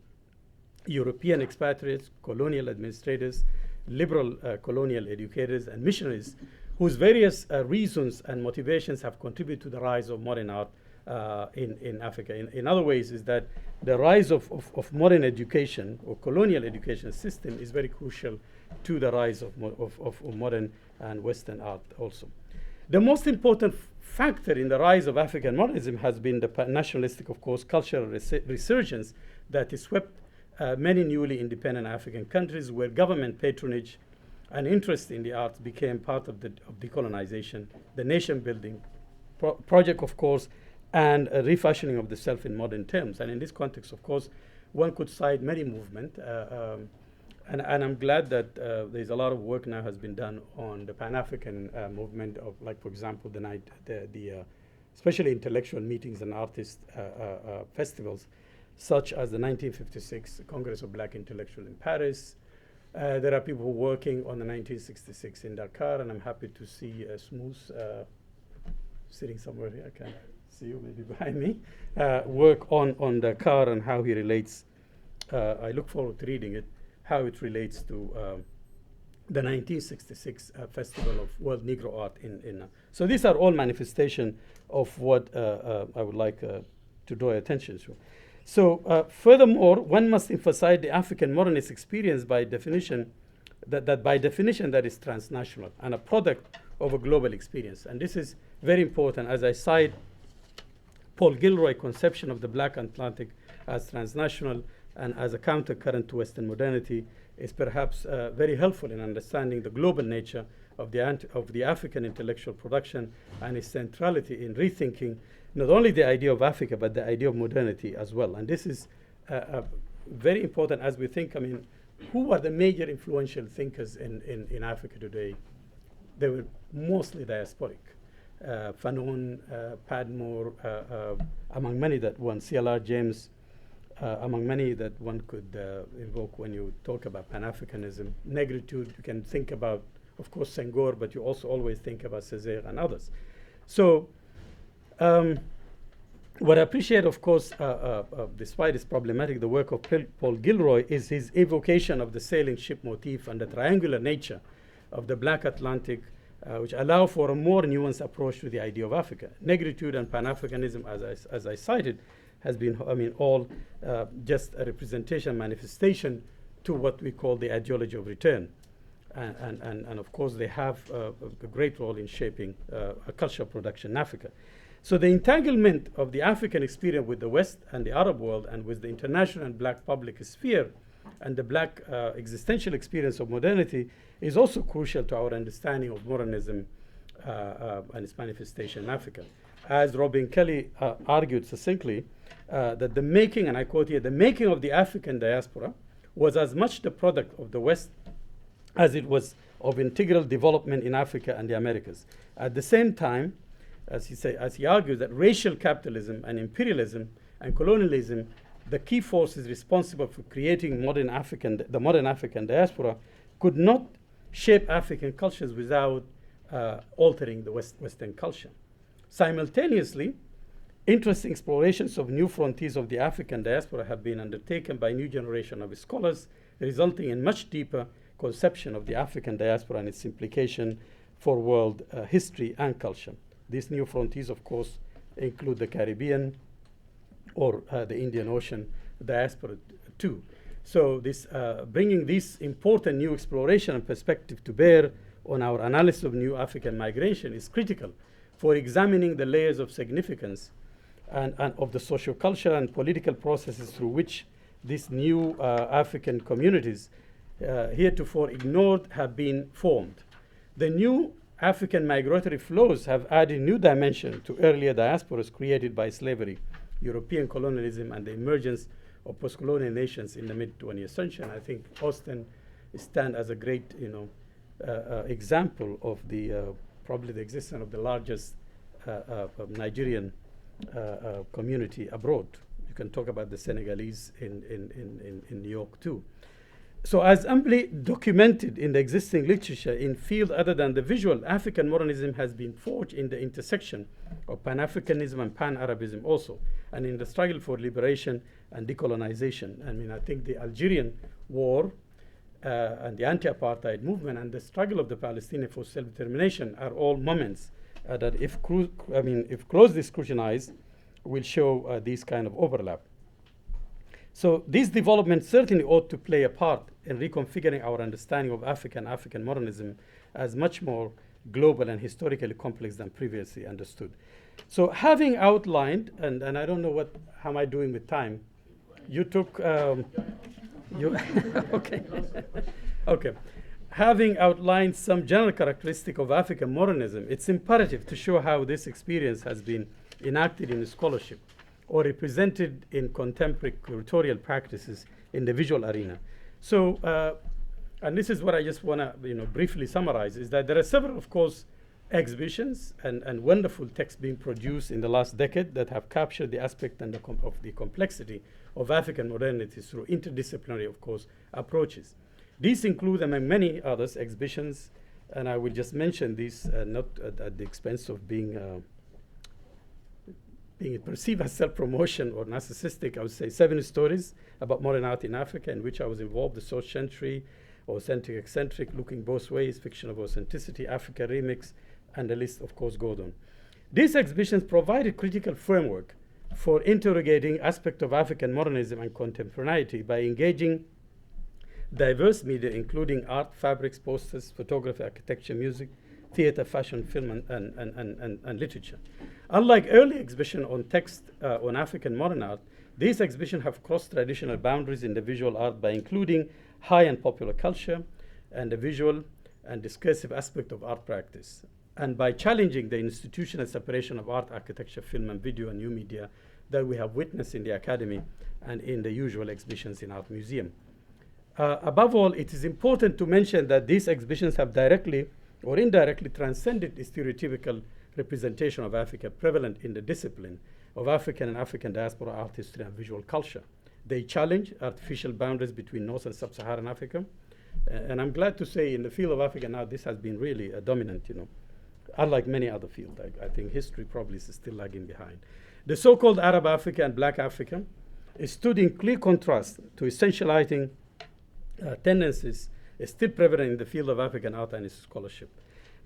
European expatriates, colonial administrators, liberal colonial educators, and missionaries, whose various reasons and motivations have contributed to the rise of modern art in Africa. In other ways, is that the rise of modern education or colonial education system is very crucial to the rise of modern and Western art also. The most important factor in the rise of African modernism has been the nationalistic, of course, cultural resurgence that has swept many newly independent African countries where government patronage and interest in the arts became part of decolonization, the nation building project, of course, and a refashioning of the self in modern terms. And in this context, of course, one could cite many movements. And I'm glad that there's a lot of work now has been done on the Pan-African movement of, like, for example, the especially intellectual meetings and artist festivals, such as the 1956 Congress of Black Intellectuals in Paris. There are people working on the 1966 in Dakar, and I'm happy to see Smooth sitting somewhere here. I can see you maybe behind me. Work on Dakar and how he relates. I look forward to reading it. How it relates to the 1966 Festival of World Negro Art in so these are all manifestations of what I would like to draw attention to. So furthermore, one must emphasize the African modernist experience by definition, that by definition that is transnational and a product of a global experience. And this is very important as I cite Paul Gilroy's conception of the Black Atlantic as transnational and as a countercurrent to Western modernity is perhaps very helpful in understanding the global nature of the African intellectual production and its centrality in rethinking not only the idea of Africa, but the idea of modernity as well. And this is very important as we think, I mean, who are the major influential thinkers in Africa today? They were mostly diasporic. Fanon, Padmore, among many that one, C.L.R. James, among many that one could invoke when you talk about Pan-Africanism. Negritude, you can think about, of course, Senghor, but you also always think about Césaire and others. So what I appreciate, of course, despite its problematic, the work of Paul Gilroy is his evocation of the sailing ship motif and the triangular nature of the Black Atlantic, which allow for a more nuanced approach to the idea of Africa. Negritude and Pan-Africanism, as I cited, has been, I mean, all just a representation, manifestation to what we call the ideology of return. And of course, they have a great role in shaping a cultural production in Africa. So the entanglement of the African experience with the West and the Arab world and with the international and Black public sphere and the Black existential experience of modernity is also crucial to our understanding of modernism and its manifestation in Africa. As Robin Kelly argued succinctly, that the making, and I quote here, the making of the African diaspora was as much the product of the West as it was of integral development in Africa and the Americas. At the same time, as he argues that racial capitalism and imperialism and colonialism, the key forces responsible for creating the modern African diaspora, could not shape African cultures without altering the Western culture. Simultaneously, interesting explorations of new frontiers of the African diaspora have been undertaken by a new generation of scholars, resulting in much deeper conception of the African diaspora and its implication for world history and culture. These new frontiers, of course, include the Caribbean or the Indian Ocean diaspora too. So this bringing this important new exploration and perspective to bear on our analysis of new African migration is critical for examining the layers of significance and of the social, cultural, and political processes through which these new African communities heretofore ignored have been formed. The new African migratory flows have added new dimension to earlier diasporas created by slavery, European colonialism, and the emergence of post-colonial nations in the mid-20th century. And I think Austin stands as a great, example of the probably the existence of the largest Nigerian community abroad. You can talk about the Senegalese in New York too. So as amply documented in the existing literature in field other than the visual, African modernism has been forged in the intersection of Pan-Africanism and Pan-Arabism also, and in the struggle for liberation and decolonization. I mean, I think the Algerian war and the anti-apartheid movement and the struggle of the Palestinians for self-determination are all moments that if closely scrutinized, will show these kind of overlap. So these developments certainly ought to play a part in reconfiguring our understanding of African modernism as much more global and historically complex than previously understood. So having outlined, and I don't know how am I doing with time? You took, okay. Okay. Having outlined some general characteristic of African modernism, it's imperative to show how this experience has been enacted in scholarship or represented in contemporary curatorial practices in the visual arena. So, and this is what I just want to briefly summarize, is that there are several, of course, exhibitions and wonderful texts being produced in the last decade that have captured the aspect and of the complexity of African modernity through interdisciplinary, of course, approaches. These include, among many others, exhibitions, and I will just mention these, not at the expense of being perceived as self-promotion or narcissistic. I would say 7 stories about modern art in Africa in which I was involved: the South Century, authentic, eccentric, looking both ways, fiction of authenticity, Africa remix, and the list, of course, goes on. These exhibitions provided critical framework for interrogating aspects of African modernism and contemporaneity by engaging diverse media, including art, fabrics, posters, photography, architecture, music, theater, fashion, film, and literature. Unlike early exhibitions on text on African modern art, these exhibitions have crossed traditional boundaries in the visual art by including high and popular culture and the visual and discursive aspect of art practice, and by challenging the institutional separation of art, architecture, film, and video, and new media that we have witnessed in the academy and in the usual exhibitions in art museum. Above all, it is important to mention that these exhibitions have directly or indirectly transcended the stereotypical representation of Africa prevalent in the discipline of African and African diaspora art history and visual culture. They challenge artificial boundaries between North and Sub-Saharan Africa. And I'm glad to say in the field of African art, this has been really dominant, unlike many other fields. I think history probably is still lagging behind. The so-called Arab Africa and Black Africa stood in clear contrast to essentializing tendencies still prevalent in the field of African art and its scholarship.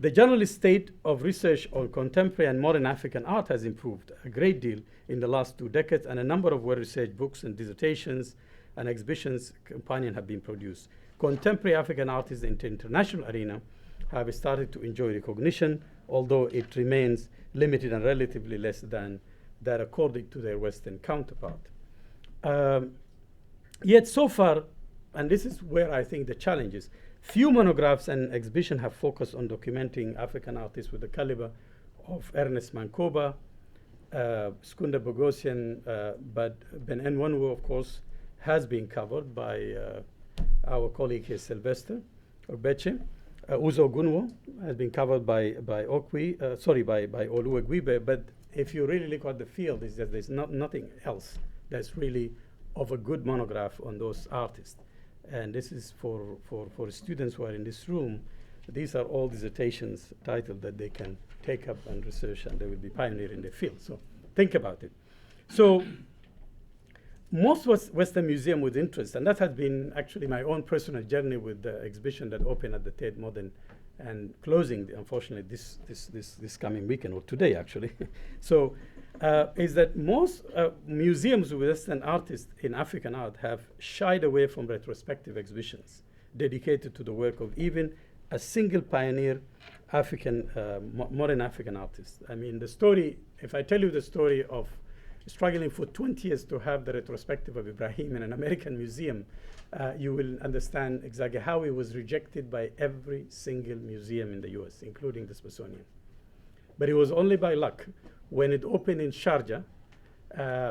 The general state of research on contemporary and modern African art has improved a great deal in the last 2 decades, and a number of well-researched books and dissertations and exhibitions companion have been produced. Contemporary African artists in the international arena have started to enjoy recognition, although it remains limited and relatively less than that according to their Western counterpart. Yet so far, and this is where I think the challenge is, few monographs and exhibitions have focused on documenting African artists with the caliber of Ernest Mankoba, Skunda Bogosian, but Ben Nwanwu, of course, has been covered by our colleague here, Sylvester Ogbeche. Uzo Gunwo has been covered by Oluwegwibe, but if you really look at the field, is that there's nothing else that's really of a good monograph on those artists. And this is for students who are in this room. These are all dissertations titled that they can take up and research, and they will be pioneer in their field. So think about it. So most Western museum with interest, and that has been actually my own personal journey with the exhibition that opened at the Tate Modern and closing, unfortunately, this coming weekend, or today actually. So is that most museums with Western artists in African art have shied away from retrospective exhibitions dedicated to the work of even a single pioneer African, modern African artist. I mean, the story, if I tell you the story of struggling for 20 years to have the retrospective of Ibrahim in an American museum, you will understand exactly how he was rejected by every single museum in the US, including the Smithsonian. But it was only by luck when it opened in Sharjah,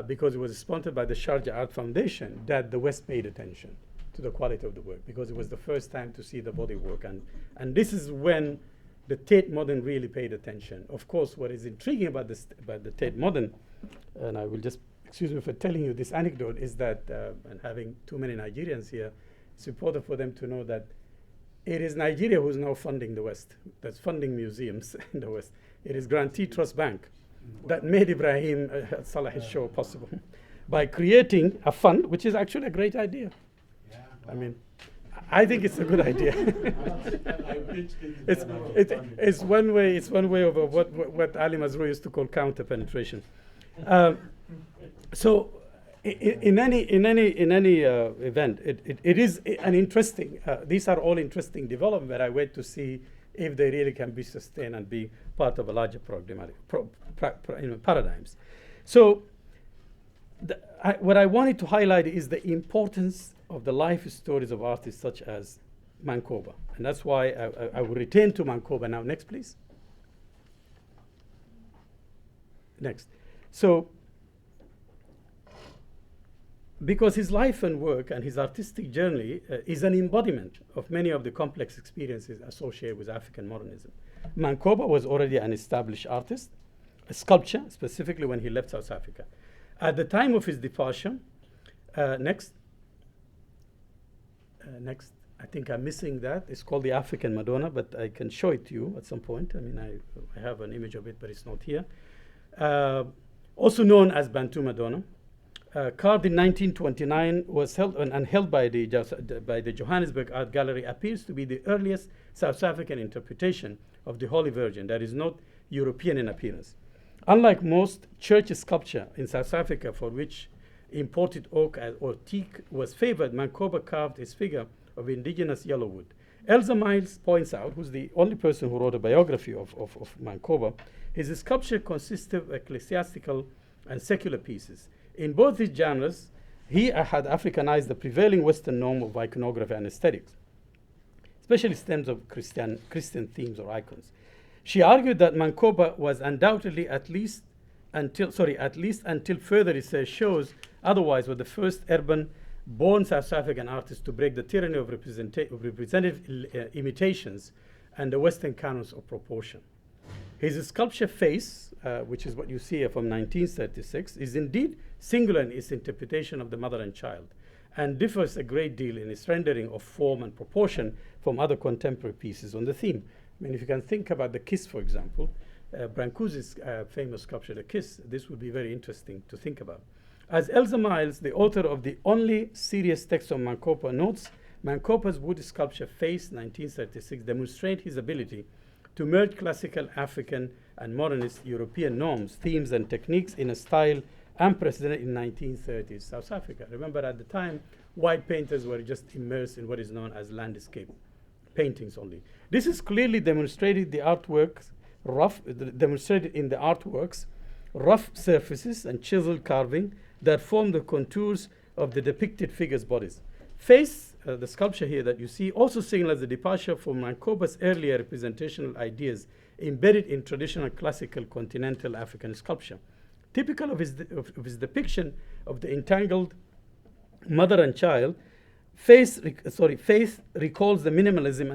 because it was sponsored by the Sharjah Art Foundation, that the West paid attention to the quality of the work, because it was the first time to see the body work. And this is when the Tate Modern really paid attention. Of course, what is intriguing about the Tate Modern, and I will just, excuse me for telling you this anecdote, is that, and having too many Nigerians here, it's important for them to know that it is Nigeria who's now funding the West, that's funding museums in the West. It is Grantee Trust Bank that made Ibrahim Salah's show possible by creating a fund, which is actually a great idea. Yeah, I mean, I think it's a good idea. It's one way. It's one way of what Ali Mazrou used to call counter penetration. So, in any event, it is an interesting. These are all interesting developments that I wait to see if they really can be sustained and be part of a larger paradigms. So, what I wanted to highlight is the importance of the life stories of artists such as Mankoba. And that's why I will return to Mankoba now. Next, please. Next. So, because his life and work and his artistic journey is an embodiment of many of the complex experiences associated with African modernism. Mankoba was already an established artist, a sculptor, specifically when he left South Africa. At the time of his departure, next, I think I'm missing that. It's called the African Madonna, but I can show it to you at some point. I mean, I have an image of it, but it's not here. Also known as Bantu Madonna. Carved in 1929, was held and held by the Johannesburg Art Gallery, appears to be the earliest South African interpretation of the Holy Virgin that is not European in appearance. Unlike most church sculpture in South Africa, for which imported oak or teak was favored, Mankoba carved his figure of indigenous yellow wood. Elza Miles points out, who's the only person who wrote a biography of Mankoba, his sculpture consisted of ecclesiastical and secular pieces. In both these genres, he had Africanized the prevailing Western norm of iconography and aesthetics, especially stems of Christian themes or icons. She argued that Mankoba was undoubtedly, at least until further research shows otherwise, was the first urban-born South African artist to break the tyranny of representative imitations and the Western canons of proportion. His sculpture face, which is what you see here from 1936, is indeed singular in its interpretation of the mother and child, and differs a great deal in its rendering of form and proportion from other contemporary pieces on the theme. I mean, if you can think about the Kiss, for example, Brancusi's famous sculpture, the Kiss, this would be very interesting to think about. As Elza Miles, the author of the only serious text on Mankoba, notes, Mankoba's wood sculpture face, 1936, demonstrate his ability to merge classical African and modernist European norms, themes, and techniques in a style unprecedented in 1930s South Africa. Remember, at the time, white painters were just immersed in what is known as landscape paintings only. This is clearly demonstrated in the artworks, rough surfaces and chiseled carving that form the contours of the depicted figures' bodies. Face, the sculpture here that you see, also signals the departure from Mankoba's earlier representational ideas embedded in traditional classical continental African sculpture. Typical of his depiction of the entangled mother and child, Faith recalls the minimalism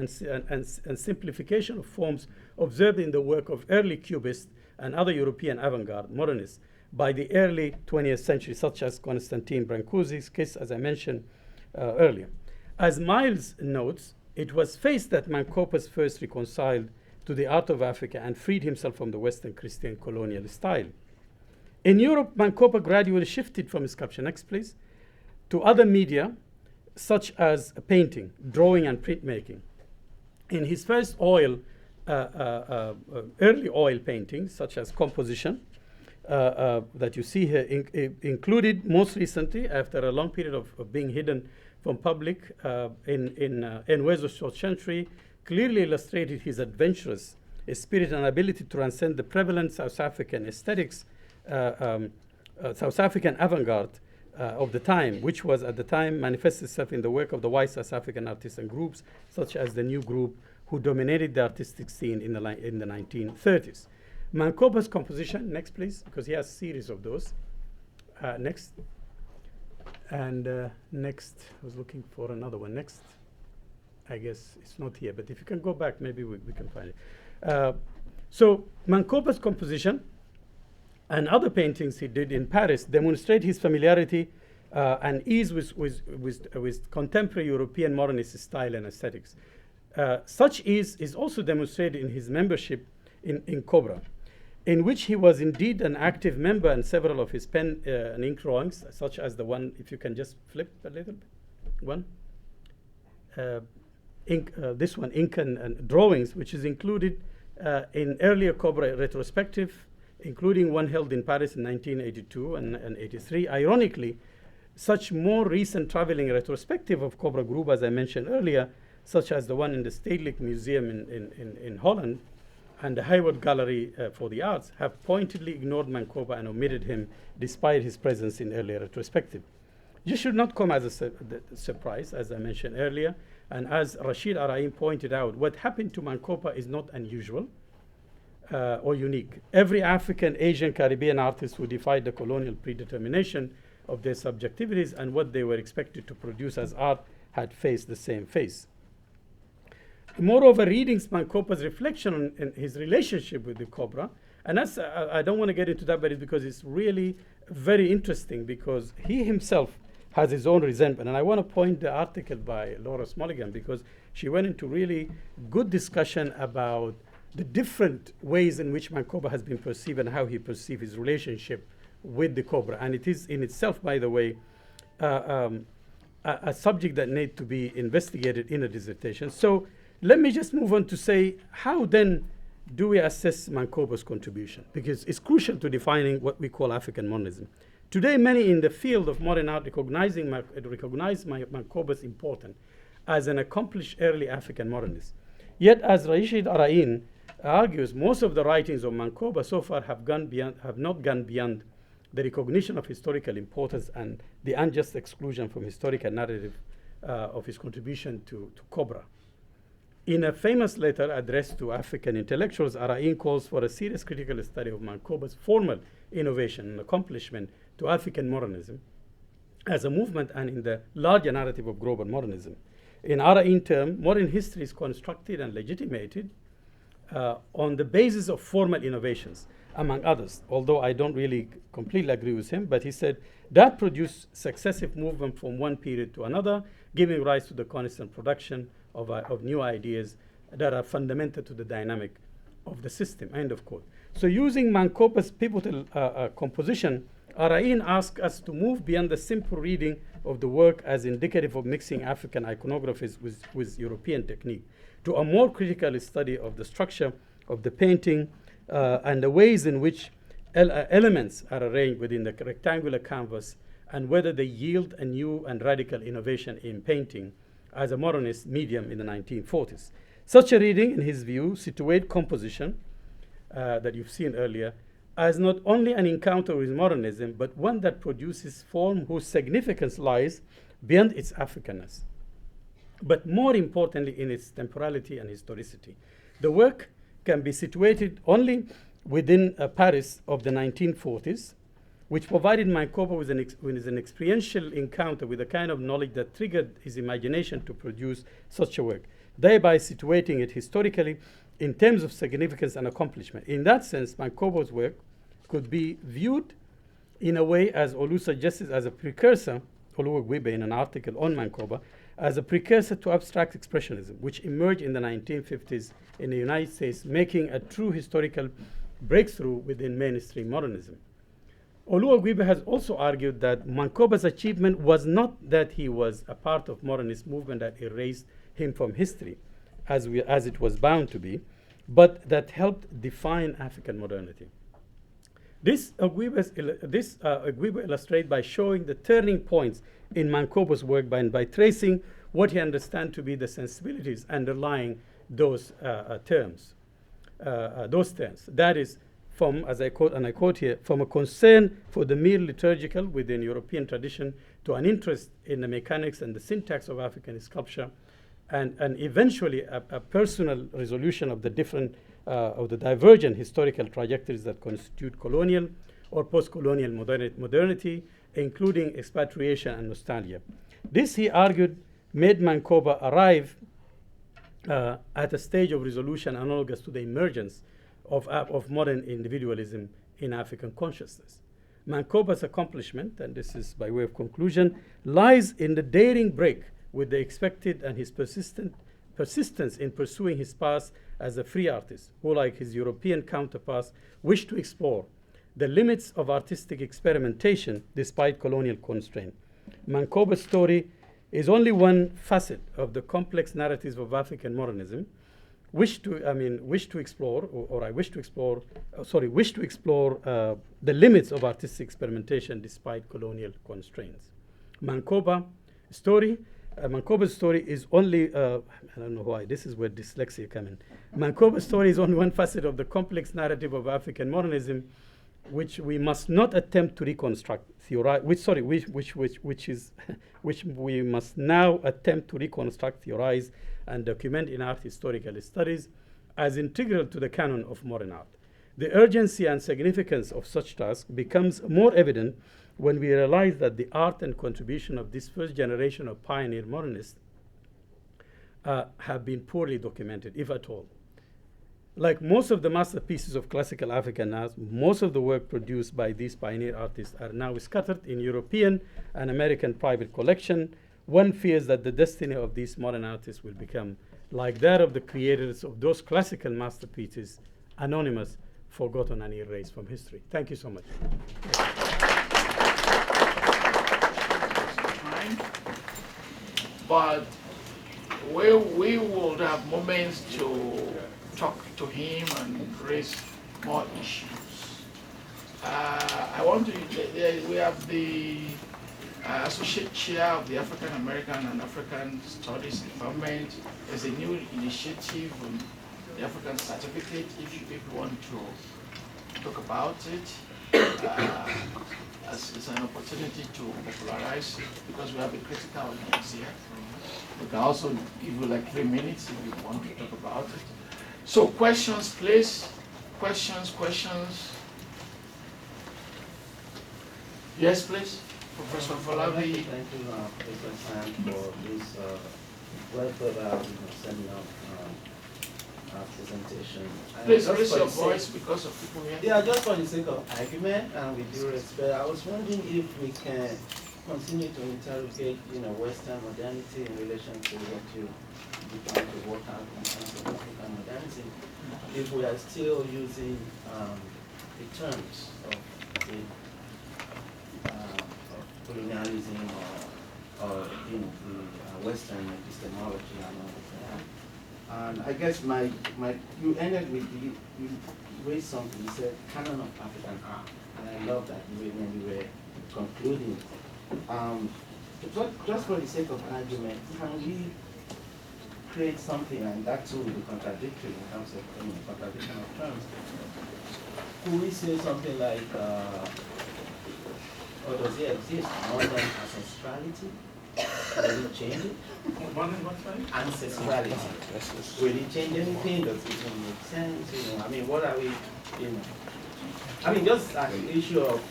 and simplification of forms observed in the work of early Cubists and other European avant-garde modernists by the early 20th century, such as Constantine Brancusi's case, as I mentioned earlier. As Miles notes, it was faith that Mancopus first reconciled to the art of Africa and freed himself from the Western Christian colonial style. In Europe, Mancopa gradually shifted from sculpture, next please, to other media, such as painting, drawing, and printmaking. In his first early oil paintings, such as composition, that you see here, included most recently, after a long period of being hidden from public, in Enwezo's short century, clearly illustrated his adventurous spirit and ability to transcend the prevalent South African aesthetics, South African avant-garde of the time, which was at the time manifested itself in the work of the white South African artists and groups, such as the New Group, who dominated the artistic scene in the 1930s. Mancopa's composition, next please, because he has a series of those. Next. And next, I was looking for another one. Next. I guess it's not here, but if you can go back, maybe we can find it. So Mancopa's composition and other paintings he did in Paris demonstrate his familiarity and ease with contemporary European modernist style and aesthetics. Such ease is also demonstrated in his membership in Cobra, in which he was indeed an active member, and several of his pen and ink drawings, such as the one, if you can just flip a little bit, one. This one, ink and drawings, which is included in earlier Cobra retrospective, including one held in Paris in 1982 and 83. Ironically, such more recent traveling retrospective of Cobra Group, as I mentioned earlier, such as the one in the Stedelijk Museum in Holland and the Hayward Gallery for the Arts, have pointedly ignored Mancopa and omitted him despite his presence in earlier retrospective. This should not come as a surprise, as I mentioned earlier, and as Rashid Araim pointed out, what happened to Mancopa is not unusual or unique. Every African, Asian, Caribbean artist who defied the colonial predetermination of their subjectivities and what they were expected to produce as art had faced the same fate. Moreover, reading Mancopa's reflection on his relationship with the Cobra, and that's, I don't want to get into that, but it's because it's really very interesting, because he himself has his own resentment. And I want to point the article by Laura Smulligan, because she went into really good discussion about the different ways in which Mancopa has been perceived and how he perceived his relationship with the Cobra. And it is in itself, by the way, a subject that needs to be investigated in a dissertation. So let me just move on to say, how then do we assess Mancopa's contribution? Because it's crucial to defining what we call African modernism. Today, many in the field of modern art recognize Mancopa's importance as an accomplished early African modernist. Yet, as Rashid Arain argues, most of the writings of Mancopa so far have not gone beyond the recognition of historical importance and the unjust exclusion from historical narrative of his contribution to Cobra. In a famous letter addressed to African intellectuals, Arain calls for a serious critical study of Mancopa's formal innovation and accomplishment to African modernism as a movement and in the larger narrative of global modernism. In Arain term, modern history is constructed and legitimated on the basis of formal innovations, among others, although I don't really completely agree with him, but he said that produced successive movement from one period to another, giving rise to the constant production of new ideas that are fundamental to the dynamic of the system, end of quote. So using Mancopa's pivotal composition, Arain asks us to move beyond the simple reading of the work as indicative of mixing African iconographies with European technique, to a more critical study of the structure of the painting and the ways in which elements are arranged within the rectangular canvas, and whether they yield a new and radical innovation in painting as a modernist medium in the 1940s. Such a reading, in his view, situates composition that you've seen earlier as not only an encounter with modernism, but one that produces form whose significance lies beyond its Africanness, but more importantly in its temporality and historicity. The work can be situated only within Paris of the 1940s, which provided Mankoba with an experiential encounter with the kind of knowledge that triggered his imagination to produce such a work, thereby situating it historically in terms of significance and accomplishment. In that sense, Mankoba's work could be viewed in a way, as Olu suggested, as a precursor, Olu Ogwibe in an article on Mankoba, as a precursor to abstract expressionism, which emerged in the 1950s in the United States, making a true historical breakthrough within mainstream modernism. Olu Ogwibe has also argued that Mankoba's achievement was not that he was a part of modernist movement that erased him from history, as it was bound to be, but that helped define African modernity. This Ogwibe illustrates by showing the turning points in Mankoba's work by tracing what he understands to be the sensibilities underlying those terms. That is, from, as I quote, and I quote here, from a concern for the mere liturgical within European tradition to an interest in the mechanics and the syntax of African sculpture, and eventually a personal resolution of the different, of the divergent historical trajectories that constitute colonial or post-colonial modernity, including expatriation and nostalgia. This, he argued, made Mankoba arrive at a stage of resolution analogous to the emergence of modern individualism in African consciousness. Mankoba's accomplishment, and this is by way of conclusion, lies in the daring break with the expected and his persistence in pursuing his path as a free artist, who, like his European counterparts, wished to explore the limits of artistic experimentation despite colonial constraint. Mankoba's story is only one facet of the complex narratives of African modernism, wish to explore the limits of artistic experimentation despite colonial constraints. Mankoba's story is only, I don't know why, this is where dyslexia comes in. Mankoba's story is only one facet of the complex narrative of African modernism, which we must not attempt to reconstruct, which we must now attempt to reconstruct, theorize, and document in art historical studies as integral to the canon of modern art. The urgency and significance of such tasks becomes more evident when we realize that the art and contribution of this first generation of pioneer modernists have been poorly documented, if at all. Like most of the masterpieces of classical African art, most of the work produced by these pioneer artists are now scattered in European and American private collection. One fears that the destiny of these modern artists will become like that of the creators of those classical masterpieces, anonymous, forgotten, and erased from history. Thank you so much. But we would have moments to talk to him and raise more issues. I want to, we have the Associate Chair of the African American and African Studies Department. There's a new initiative on the African Certificate, if people want to talk about it. As it's an opportunity to popularize it, because we have a critical audience here. We can also give you like 3 minutes if you want to talk about it. So questions, please. Questions. Yes, please. Professor Falola. Thank you, Professor Hassan, for this well-thought-out seminar presentation. Please raise your voice because of people here. Yeah, just for the sake of argument and with due respect, I was wondering if we can continue to interrogate, Western modernity in relation to what you began to work out in terms of African modernity. If we are still using the terms of colonialism or the Western epistemology and all of that. And I guess you ended with you raised something. You said canon of African art, and I love that when you were concluding. Just for the sake of argument, can we create something, and that too will be contradictory in terms of contradiction of terms? Could we say something like, or does it exist, modern ancestrality? Will it change it? Modern what, sorry? Ancestrality. Will it change anything? Does it even make sense? What are we, just an issue of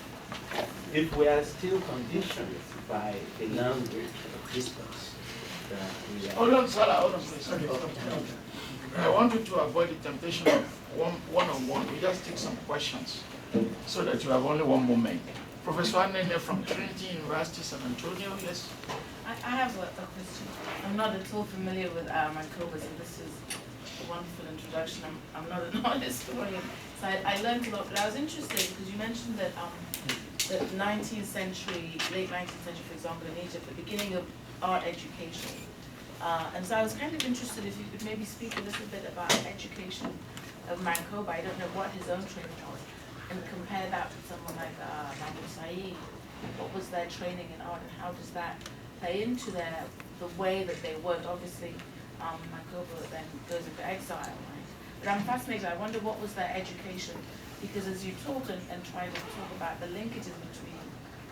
if we are still conditioned by the language of discourse that we are. Hold on, Salah, hold on, please. I want you to avoid the temptation of one-on-one. We just take some questions so that you have only one moment. Professor Anene from Trinity University, San Antonio, yes? I have a question. I'm not at all familiar with Mancoba, so this is a wonderful introduction. I'm not an art historian, so I learned a lot, but I was interested because you mentioned that the 19th century, late 19th century, for example, in Egypt, the beginning of art education. And so I was kind of interested if you could maybe speak a little bit about education of Mancoba. I don't know what his own training was, and compare that with someone like Mahmoud Saeed. What was their training in art, and how does that play into the way that they worked? Obviously, Mancoba then goes into exile, right? But I'm fascinated. I wonder what was their education, because as you talk and try to talk about the linkages between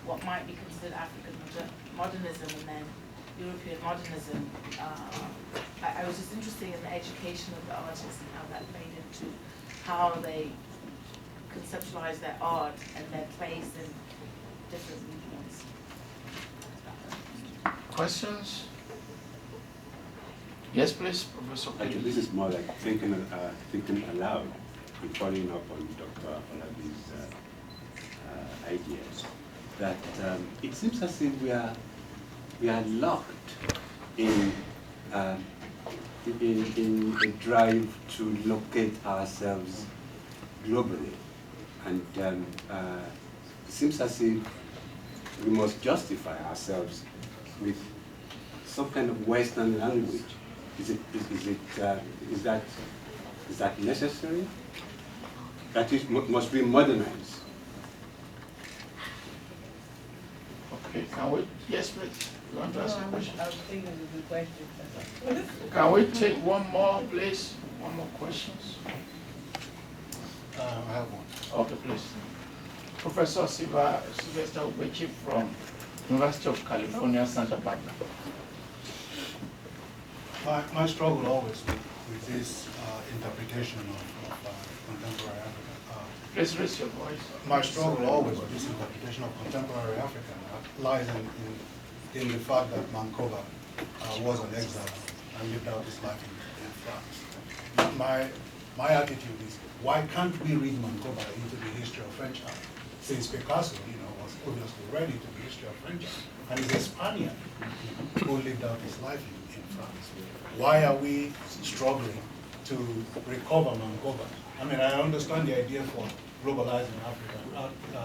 what might be considered African modernism and then European modernism, I was just interested in the education of the artists and how that played into how they conceptualize their art and their place in different movements. Questions? Yes, please, Professor. Actually, this is more like thinking aloud and following up on Dr. Olabi's ideas. That it seems as if we are locked in a drive to locate ourselves globally, and it seems as if we must justify ourselves with some kind of Western language. Is that necessary? That is must be modernized. Okay, can we? Yes, please. You want to ask a question? I was thinking of a good question. Can we take one more, please? One more questions? I have one. Okay, please. Professor Sylvester Ubechi from University of California, Santa Barbara. My struggle always with this interpretation of contemporary Africa. Please raise your voice. My struggle always with this interpretation of contemporary Africa lies in the fact that Mancoba was an exile and lived out his life in France. My attitude is, why can't we read Mancoba into the history of French art? Since Picasso, was obviously ready to the history of French art, and he's a Spaniard who lived out his life in France. Why are we struggling to recover Mancoba? I mean, I understand the idea for globalizing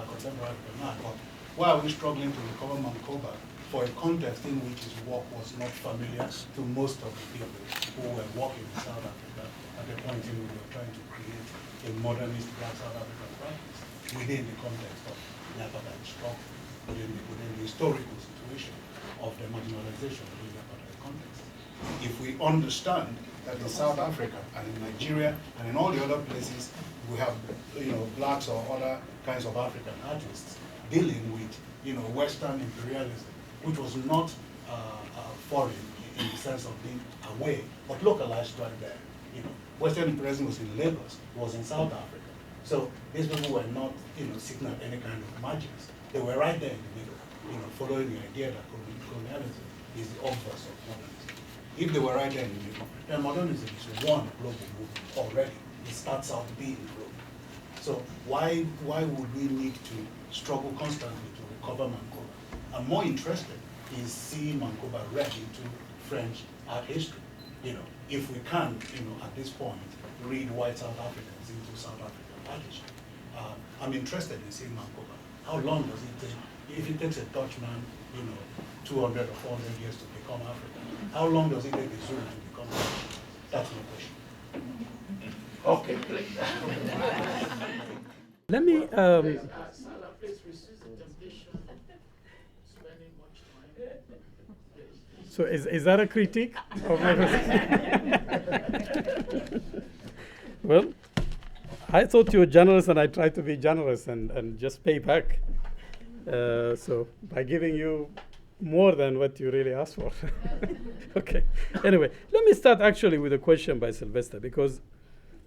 contemporary African art, but why are we struggling to recover Mancoba for a context in which his work was not familiar to most of the people who were working in South Africa at the point in which we were trying to create a modernist Black South African practice within the context of the apartheid struggle, within the historical situation of the marginalization within the apartheid context. If we understand that in South Africa and in Nigeria and in all the other places we have blacks or other kinds of African artists dealing with Western imperialism, which was not foreign in the sense of being away, but localized right there. Western imperialism was in Lagos, was in South Africa. So these people were not sitting at any kind of margins. They were right there in the middle, following the idea that colonialism is the obverse of modernism. If they were right there in the middle, then modernism is one global movement already. It starts out being global. So why would we need to struggle constantly to recover Mancoba? I'm more interested in seeing Mancoba read into French art history. If we can, at this point, read white South Africans into South African art history. I'm interested in seeing Mancoba. How long does it take? If it takes a Dutchman, 200 or 400 years to become African, how long does it take a Zulu to become African? That's my question. Okay, please. Let me. Salah, please resist the temptation of spending much time. So is that a critique of my Well, I thought you were generous, and I tried to be generous and just pay back. So by giving you more than what you really asked for. Okay. Anyway, let me start actually with a question by Sylvester, because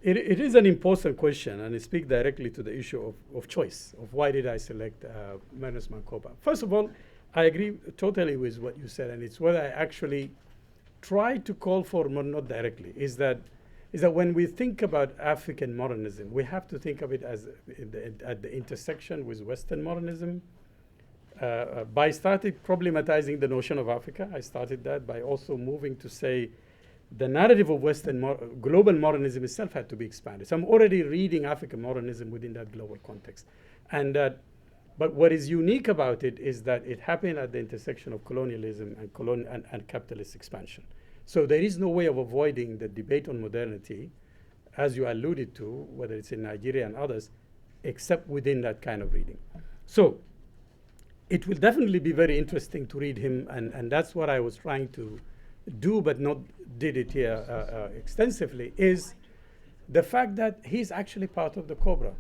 It is an important question, and it speaks directly to the issue of choice, of why did I select Ernest Mancoba. First of all, I agree totally with what you said, and it's what I actually try to call for, not directly, is that when we think about African modernism, we have to think of it as at the intersection with Western modernism. By starting problematizing the notion of Africa, I started that by also moving to say the narrative of global modernism itself had to be expanded. So I'm already reading African modernism within that global context. But what is unique about it is that it happened at the intersection of colonialism and capitalist expansion. So there is no way of avoiding the debate on modernity, as you alluded to, whether it's in Nigeria and others, except within that kind of reading. So it will definitely be very interesting to read him, and that's what I was trying to do, but not did it here extensively, is the fact that he's actually part of the Cobra.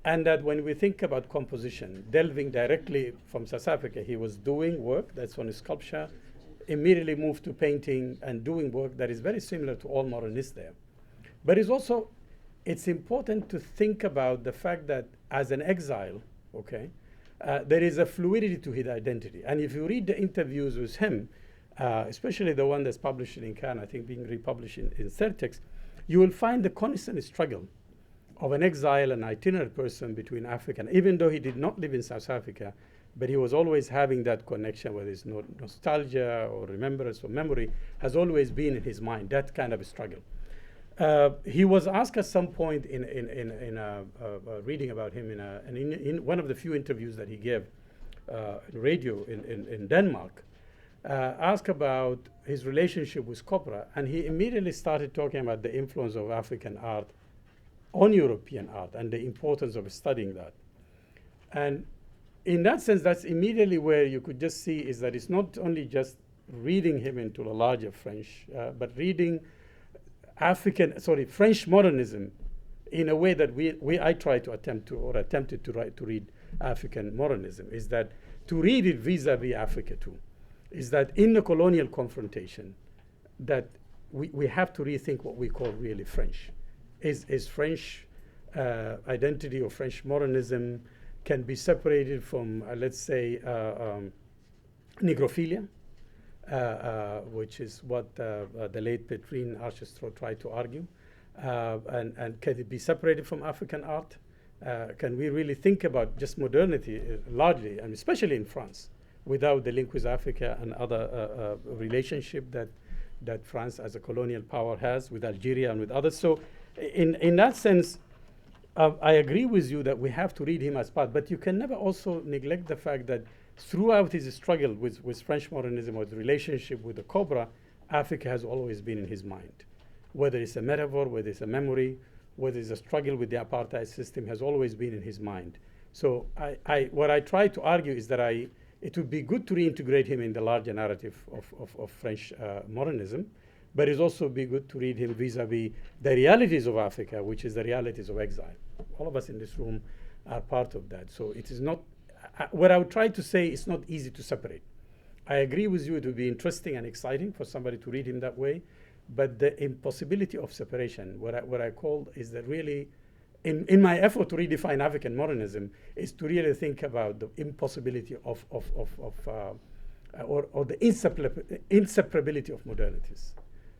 And that when we think about composition, delving directly from South Africa, he was doing work that's on sculpture, immediately moved to painting and doing work that is very similar to all modernists there. But it's important to think about the fact that as an exile, okay, there is a fluidity to his identity. And if you read the interviews with him, especially the one that's published in Cannes, I think being republished in Certex, you will find the constant struggle of an exile, an itinerant person between Africa. And even though he did not live in South Africa, but he was always having that connection, whether it's nostalgia or remembrance or memory, has always been in his mind, that kind of a struggle. He was asked at some point in reading about him in one of the few interviews that he gave radio in Denmark, asked about his relationship with Copra, and he immediately started talking about the influence of African art on European art and the importance of studying that. And in that sense, that's immediately where you could just see is that it's not only just reading him into a larger French, but reading French modernism in a way that I try to attempted to read African modernism, is that to read it vis-a-vis Africa too, is that in the colonial confrontation, that we have to rethink what we call really French. Is French identity or French modernism can be separated from, let's say, negrophilia, which is what the late Petrine Archestro tried to argue. And can it be separated from African art? Can we really think about just modernity largely, and especially in France, without the link with Africa and other relationship that France as a colonial power has with Algeria and with others? So in that sense, I agree with you that we have to read him as part, but you can never also neglect the fact that throughout his struggle with French modernism or the relationship with the Cobra, Africa has always been in his mind. Whether it's a metaphor, whether it's a memory, whether it's a struggle with the apartheid system, has always been in his mind. So what I try to argue is that it would be good to reintegrate him in the larger narrative of French modernism, but it's also be good to read him vis-a-vis the realities of Africa, which is the realities of exile. All of us in this room are part of that. So it is not, what I would try to say, it's not easy to separate. I agree with you, it would be interesting and exciting for somebody to read him that way, but the impossibility of separation, what I call is that really, in my effort to redefine African modernism, is to really think about the impossibility or the inseparability of modernities.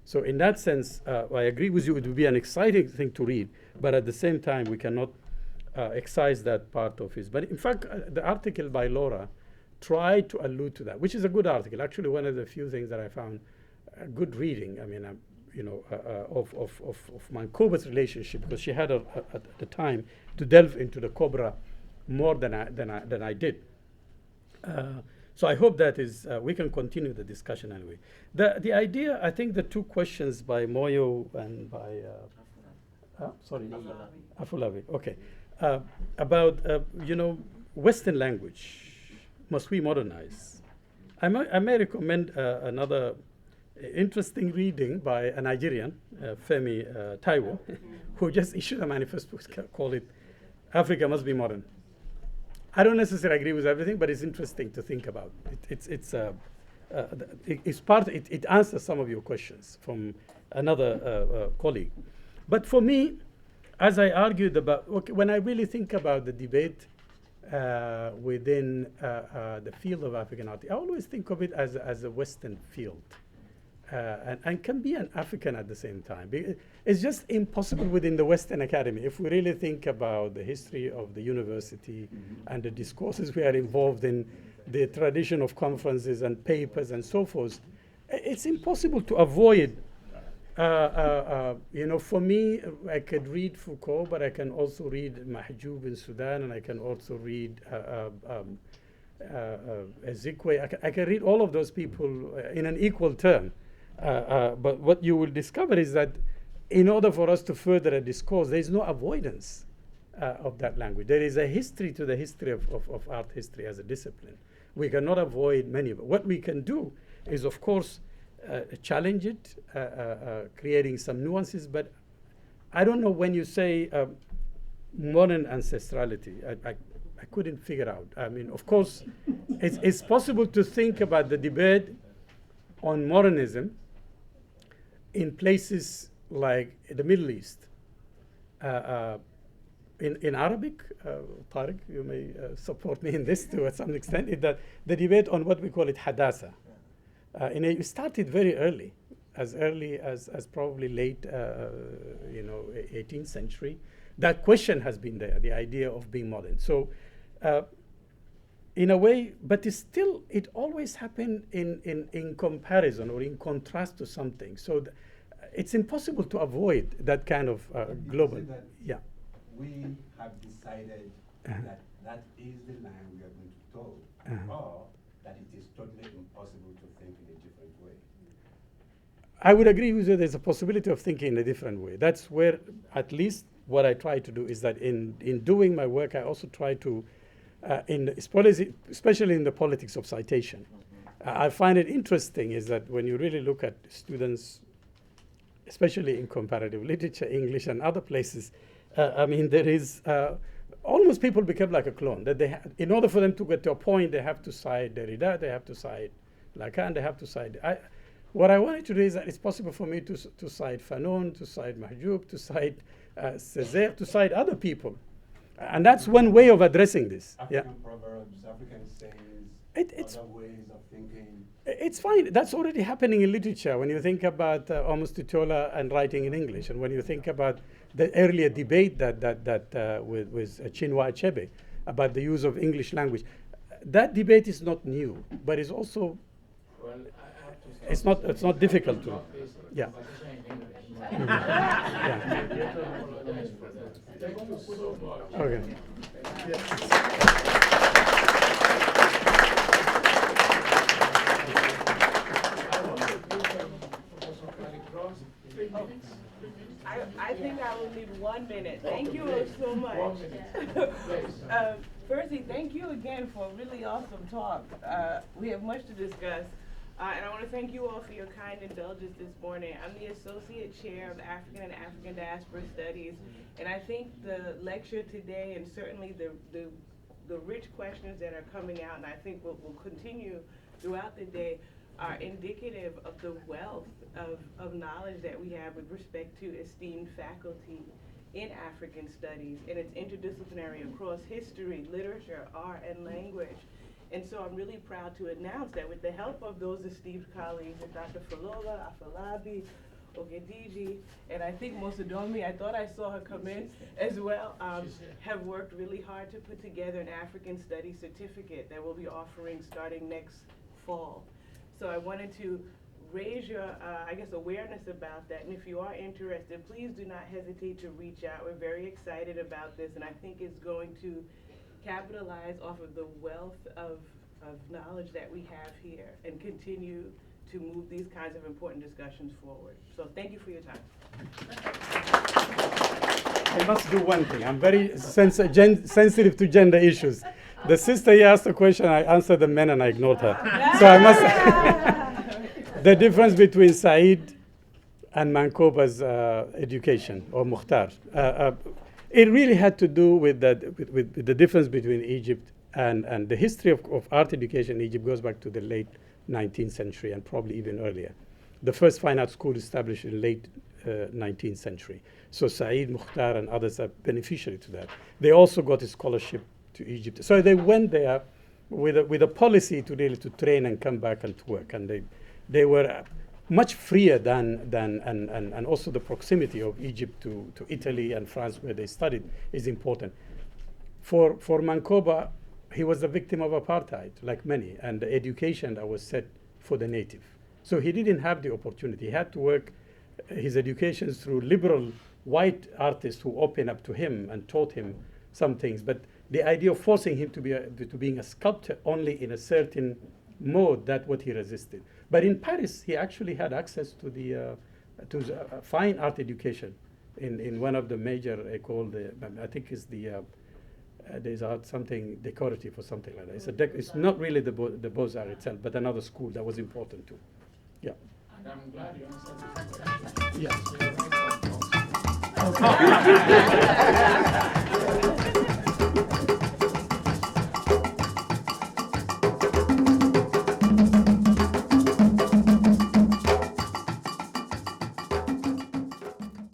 So in that sense, I agree with you, it would be an exciting thing to read, but at the same time, we cannot excise that part of his. But in fact, the article by Laura tried to allude to that, which is a good article. Actually, one of the few things that I found good reading, I mean, of Mancoba's relationship, because she had at the time to delve into the Cobra more than I did. So I hope that is, we can continue the discussion anyway. The idea, I think the two questions by Moyo and by, Afolabi, okay, about, Western language, must we modernize? I may recommend another interesting reading by a Nigerian, Femi Taiwo, who just issued a manifesto called it Africa Must Be Modern. I don't necessarily agree with everything, but it's interesting to think about. It answers some of your questions from another colleague. But for me, as I argued about, okay, when I really think about the debate within the field of African art, I always think of it as a Western field. And can be an African at the same time. It's just impossible within the Western academy. If we really think about the history of the university and the discourses we are involved in, the tradition of conferences and papers and so forth, it's impossible to avoid. For me, I could read Foucault, but I can also read Mahjoub in Sudan, and I can also read Ezekwe. I can read all of those people in an equal term. But what you will discover is that in order for us to further a discourse, there is no avoidance of that language. There is a history to the history of art history as a discipline. We cannot avoid many of it. What we can do is, of course, challenge it, creating some nuances. But I don't know, when you say modern ancestrality, I couldn't figure out. I mean, of course, it's possible to think about the debate on modernism in places like the Middle East. In Arabic, Tariq, you may support me in this to some extent, is that the debate on what we call it hadasa. It started very early as probably late 18th century. That question has been there, the idea of being modern. So in a way, but it always happened in comparison or in contrast to something. So it's impossible to avoid that kind of global. Yeah. We have decided that is the line we are going to toe, or that it is totally impossible to think in a different way. I would agree with you. There's a possibility of thinking in a different way. That's where, at least, what I try to do is that in doing my work, I also try to, especially in the politics of citation, I find it interesting is that when you really look at students, especially in comparative literature, English, and other places, there is almost people become like a clone. That in order for them to get to a point, they have to cite Derrida, they have to cite Lacan, they have to cite. What I wanted to do is that it's possible for me to cite Fanon, to cite Mahjoub, to cite Césaire, to cite other people. And that's one way of addressing this. African proverbs, African sayings, other ways of thinking. It's fine. That's already happening in literature. When you think about Amos Tutuola and writing in English, and when you think about the earlier debate that with Chinua Achebe about the use of English language, that debate is not new, but it's also it's not difficult to. Yeah. Okay. I think I will need 1 minute. Thank you all so much. Firstly, thank you again for a really awesome talk. We have much to discuss. And I want to thank you all for your kind indulgence this morning. I'm the Associate Chair of African and African Diaspora Studies, and I think the lecture today, and certainly the rich questions that are coming out, and I think will continue throughout the day, are indicative of the wealth of knowledge that we have with respect to esteemed faculty in African studies, and it's interdisciplinary across history, literature, art, and language. And so I'm really proud to announce that with the help of those esteemed colleagues, Dr. Falola, Afolabi, Okediji, and I think Mosadomi, I thought I saw her come in as well, have worked really hard to put together an African Studies certificate that we'll be offering starting next fall. So I wanted to raise your, awareness about that. And if you are interested, please do not hesitate to reach out. We're very excited about this, and I think it's going to capitalize off of the wealth of knowledge that we have here and continue to move these kinds of important discussions forward. So thank you for your time. I must do one thing. I'm very sensitive to gender issues. The sister here asked a question, I answered the men and I ignored her. So I must. The difference between Said and Mankoba's education, or Mukhtar, it really had to do with the difference between Egypt and the history of art education in Egypt goes back to the late 19th century and probably even earlier. The first fine art school established in late 19th century. So Saeed Mukhtar and others are beneficiary to that. They also got a scholarship to Egypt. So they went there with a policy to really to train and come back and to work. And they were much freer and also the proximity of Egypt to Italy and France, where they studied, is important. For Mankoba, he was a victim of apartheid, like many, and the education that was set for the native. So he didn't have the opportunity. He had to work his education through liberal white artists who opened up to him and taught him some things. But the idea of forcing him to being a sculptor only in a certain mode, that's what he resisted. But in Paris, he actually had access to the fine art education in one of the major écoles. I think it's there's something decorative or something like that. It's not really the Beaux-Arts itself, but another school that was important too. Yeah. And I'm glad you answered this question. Yes.